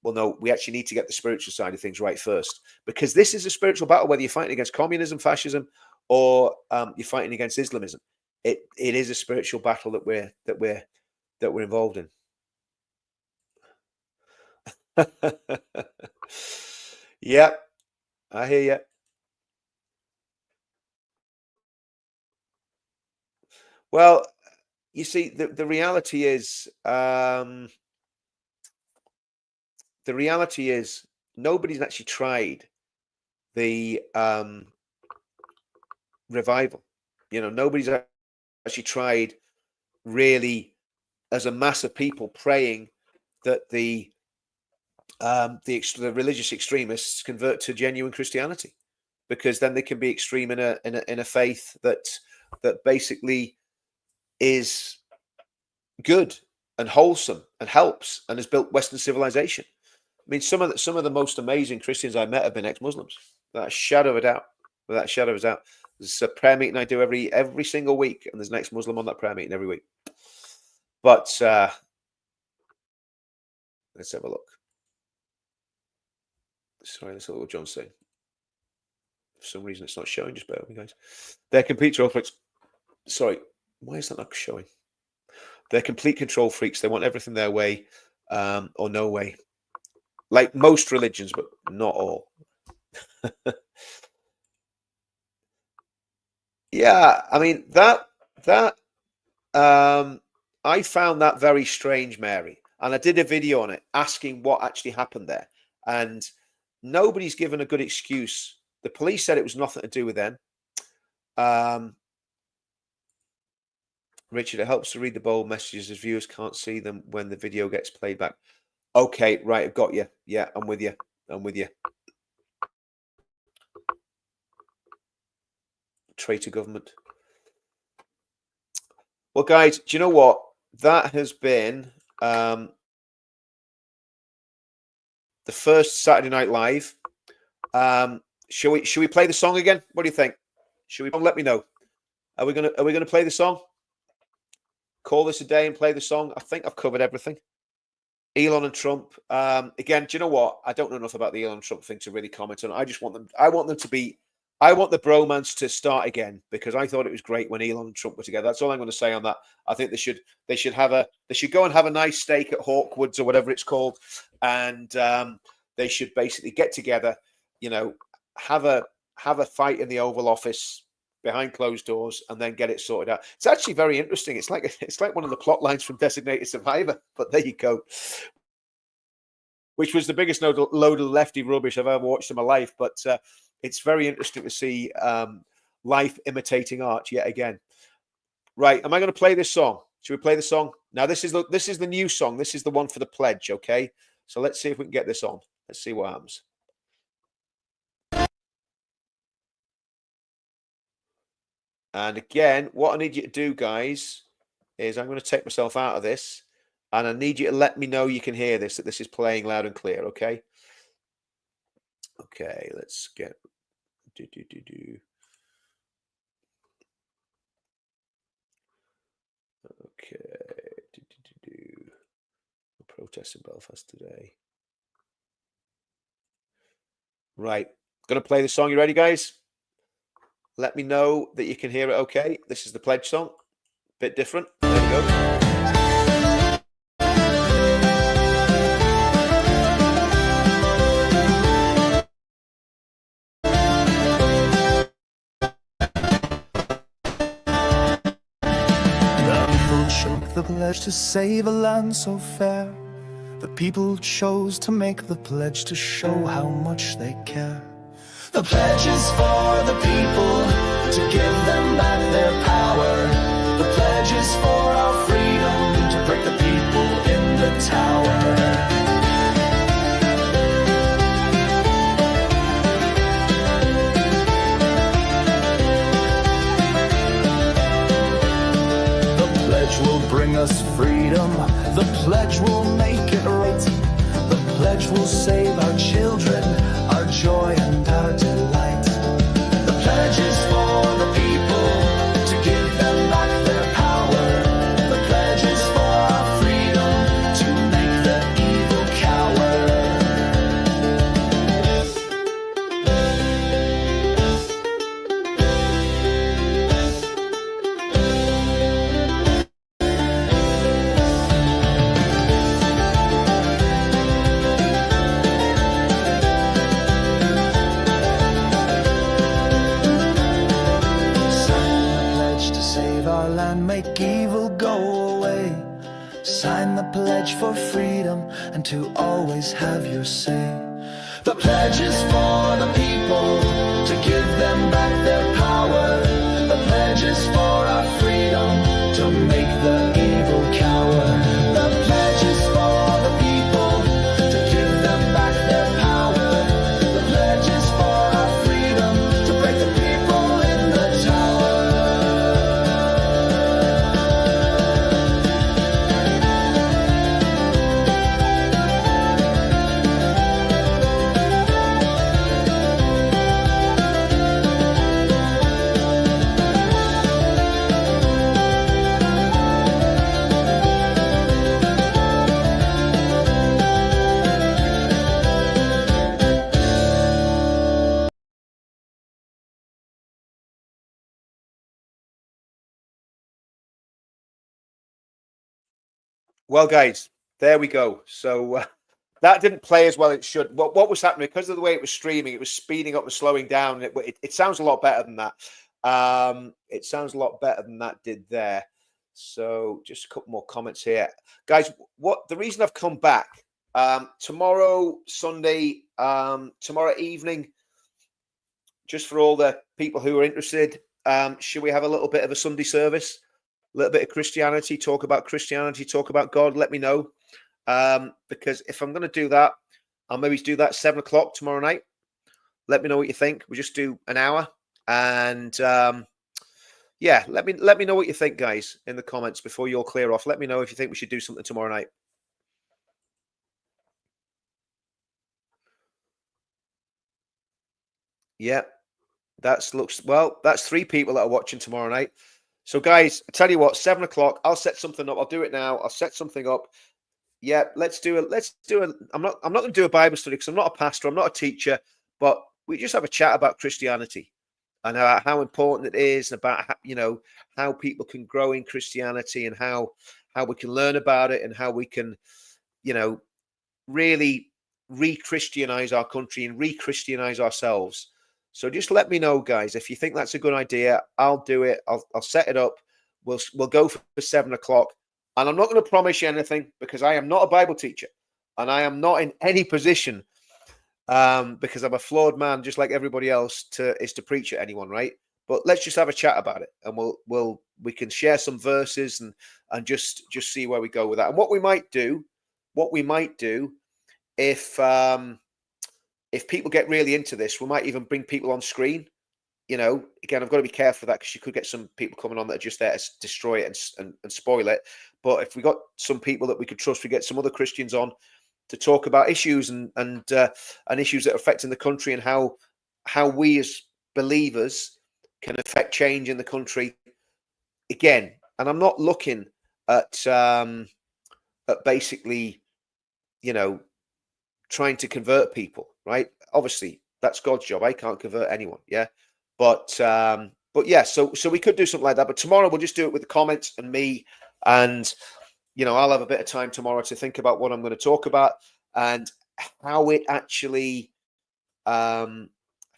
A: Well, no, we actually need to get the spiritual side of things right first, because this is a spiritual battle, whether you're fighting against communism, fascism, or you're fighting against Islamism. It is a spiritual battle that we're involved in. Yeah, I hear you. Well, you see, the reality is, nobody's actually tried the revival. You know, nobody's actually tried really, as a mass of people, praying that the religious extremists convert to genuine Christianity, because then they can be extreme in a faith that basically is good and wholesome and helps and has built Western civilization. I mean, some of the most amazing Christians I met have been ex-Muslims, without a shadow of a doubt. Without a shadow of a doubt. There's a prayer meeting I do every single week, and there's an ex-Muslim on that prayer meeting every week. But let's have a look. Sorry, that's what John's saying. For some reason, it's not showing. Just bear with me, guys. They're complete control freaks. Sorry, why is that not showing? They're complete control freaks. They want everything their way, or no way. Like most religions, but not all. Yeah, I mean that I found that very strange, Mary, and I did a video on it asking what actually happened there, and nobody's given a good excuse. The police said it was nothing to do with them. Richard, it helps to read the bold messages as viewers can't see them when the video gets played back. Okay, right, I've got you. Yeah, I'm with you. Traitor government. Well, guys, do you know what? That has been the first Saturday Night Live. Should we play the song again? What do you think? Should we? Let me know. Are we gonna play the song? Call this a day and play the song. I think I've covered everything. Elon and Trump. Again, do you know what? I don't know enough about the Elon and Trump thing to really comment on. I just want them. I want the bromance to start again, because I thought it was great when Elon and Trump were together. That's all I'm going to say on that. I think they should go and have a nice steak at Hawkwoods or whatever it's called, and they should basically get together. You know, have a fight in the Oval Office behind closed doors, and then get it sorted out. It's actually very interesting. It's like one of the plot lines from Designated Survivor. But there you go. Which was the biggest load of lefty rubbish I've ever watched in my life. But it's very interesting to see life imitating art yet again. Right, am I going to play this song? Should we play the song? Now, this is the new song. This is the one for the pledge, okay? So let's see if we can get this on. Let's see what happens. And again, what I need you to do, guys, is I'm going to take myself out of this, and I need you to let me know you can hear this, that this is playing loud and clear, okay? Okay, let's get... Okay. Protests in Belfast today. Right. Going to play the song. You ready, guys? Let me know that you can hear it okay. This is the pledge song. Bit different. There we go.
B: Shook the pledge to save a land so fair. The people chose to make the pledge to show how much they care. The pledge is for the people, to give them back their power. The pledge is for our freedom, to break the people in the tower. Will bring us freedom. The pledge will make it right. The pledge will save our children, our joy and our delight. The pledge is for the people, to give them back their power. The pledge is for our freedom, to make the evil cower. Make evil go away. Sign the pledge for freedom and to always have your say. The pledge is for the people, to give them back their power. The pledge is for our freedom, to make the evil cower. The pledge is for the people, to give them back their power. The pledge is for our freedom, to break the people in the tower.
A: Well, guys, there we go. So that didn't play as well as it should. What was happening? Because of the way it was streaming, it was speeding up and slowing down. It sounds a lot better than that. It sounds a lot better than that did there. So just a couple more comments here. Guys, the reason I've come back, tomorrow, Sunday, tomorrow evening, just for all the people who are interested, should we have a little bit of a Sunday service? A little bit of Christianity, talk about God, let me know. Because if I'm going to do that, I'll maybe do that 7 o'clock tomorrow night. Let me know what you think. We'll just do an hour. And yeah, let me know what you think, guys, in the comments before you all clear off. Let me know if you think we should do something tomorrow night. Yeah, that's well. That's 3 people that are watching tomorrow night. So, guys, I tell you what, 7 o'clock. I'll set something up. I'll do it now. I'll set something up. Yeah, let's do it. Let's do it. I'm not going to do a Bible study because I'm not a pastor. I'm not a teacher. But we just have a chat about Christianity and how important it is, about how people can grow in Christianity, and how we can learn about it, and how we can really re-Christianize our country and re-Christianize ourselves. So just let me know, guys, if you think that's a good idea. I'll do it. I'll set it up. We'll go for 7 o'clock. And I'm not going to promise you anything because I am not a Bible teacher, and I am not in any position, because I'm a flawed man, just like everybody else, to preach at anyone, right? But let's just have a chat about it, and we can share some verses and just see where we go with that. And what we might do, if people get really into this, we might even bring people on screen. Again, I've got to be careful of that because you could get some people coming on that are just there to destroy it and spoil it. But if we got some people that we could trust, we get some other Christians on to talk about issues and issues that are affecting the country, and how we as believers can affect change in the country. Again, and I'm not looking at basically, trying to convert people, right? Obviously, that's God's job. I can't convert anyone, yeah. But yeah, so we could do something like that. But tomorrow we'll just do it with the comments and me, and I'll have a bit of time tomorrow to think about what I'm going to talk about and how it actually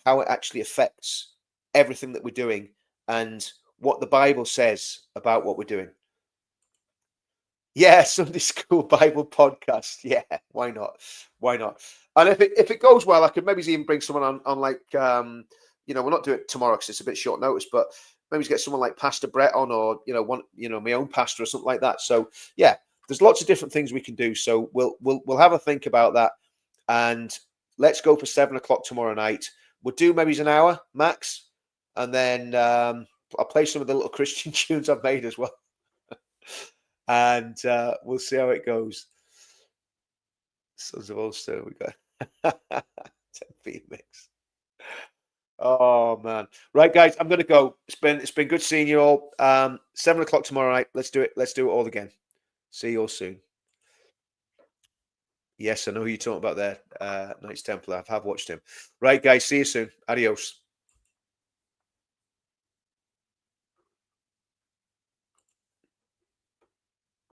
A: affects everything that we're doing, and what the Bible says about what we're doing. Yeah, Sunday School Bible podcast. Yeah, why not? Why not? And if it goes well, I could maybe even bring someone on like we'll not do it tomorrow because it's a bit short notice, but maybe get someone like Pastor Brett on, or my own pastor or something like that. So yeah, there's lots of different things we can do. So we'll have a think about that, and let's go for 7 o'clock tomorrow night. We'll do maybe an hour max, and then I'll play some of the little Christian tunes I've made as well. And we'll see how it goes. Sons of Ulster, we got 10 mix. Oh man. Right, guys, I'm gonna go. It's been good seeing you all. 7 o'clock tomorrow night. Let's do it. Let's do it all again. See you all soon. Yes, I know who you're talking about there. Knights Templar. I have watched him. Right, guys, see you soon. Adios.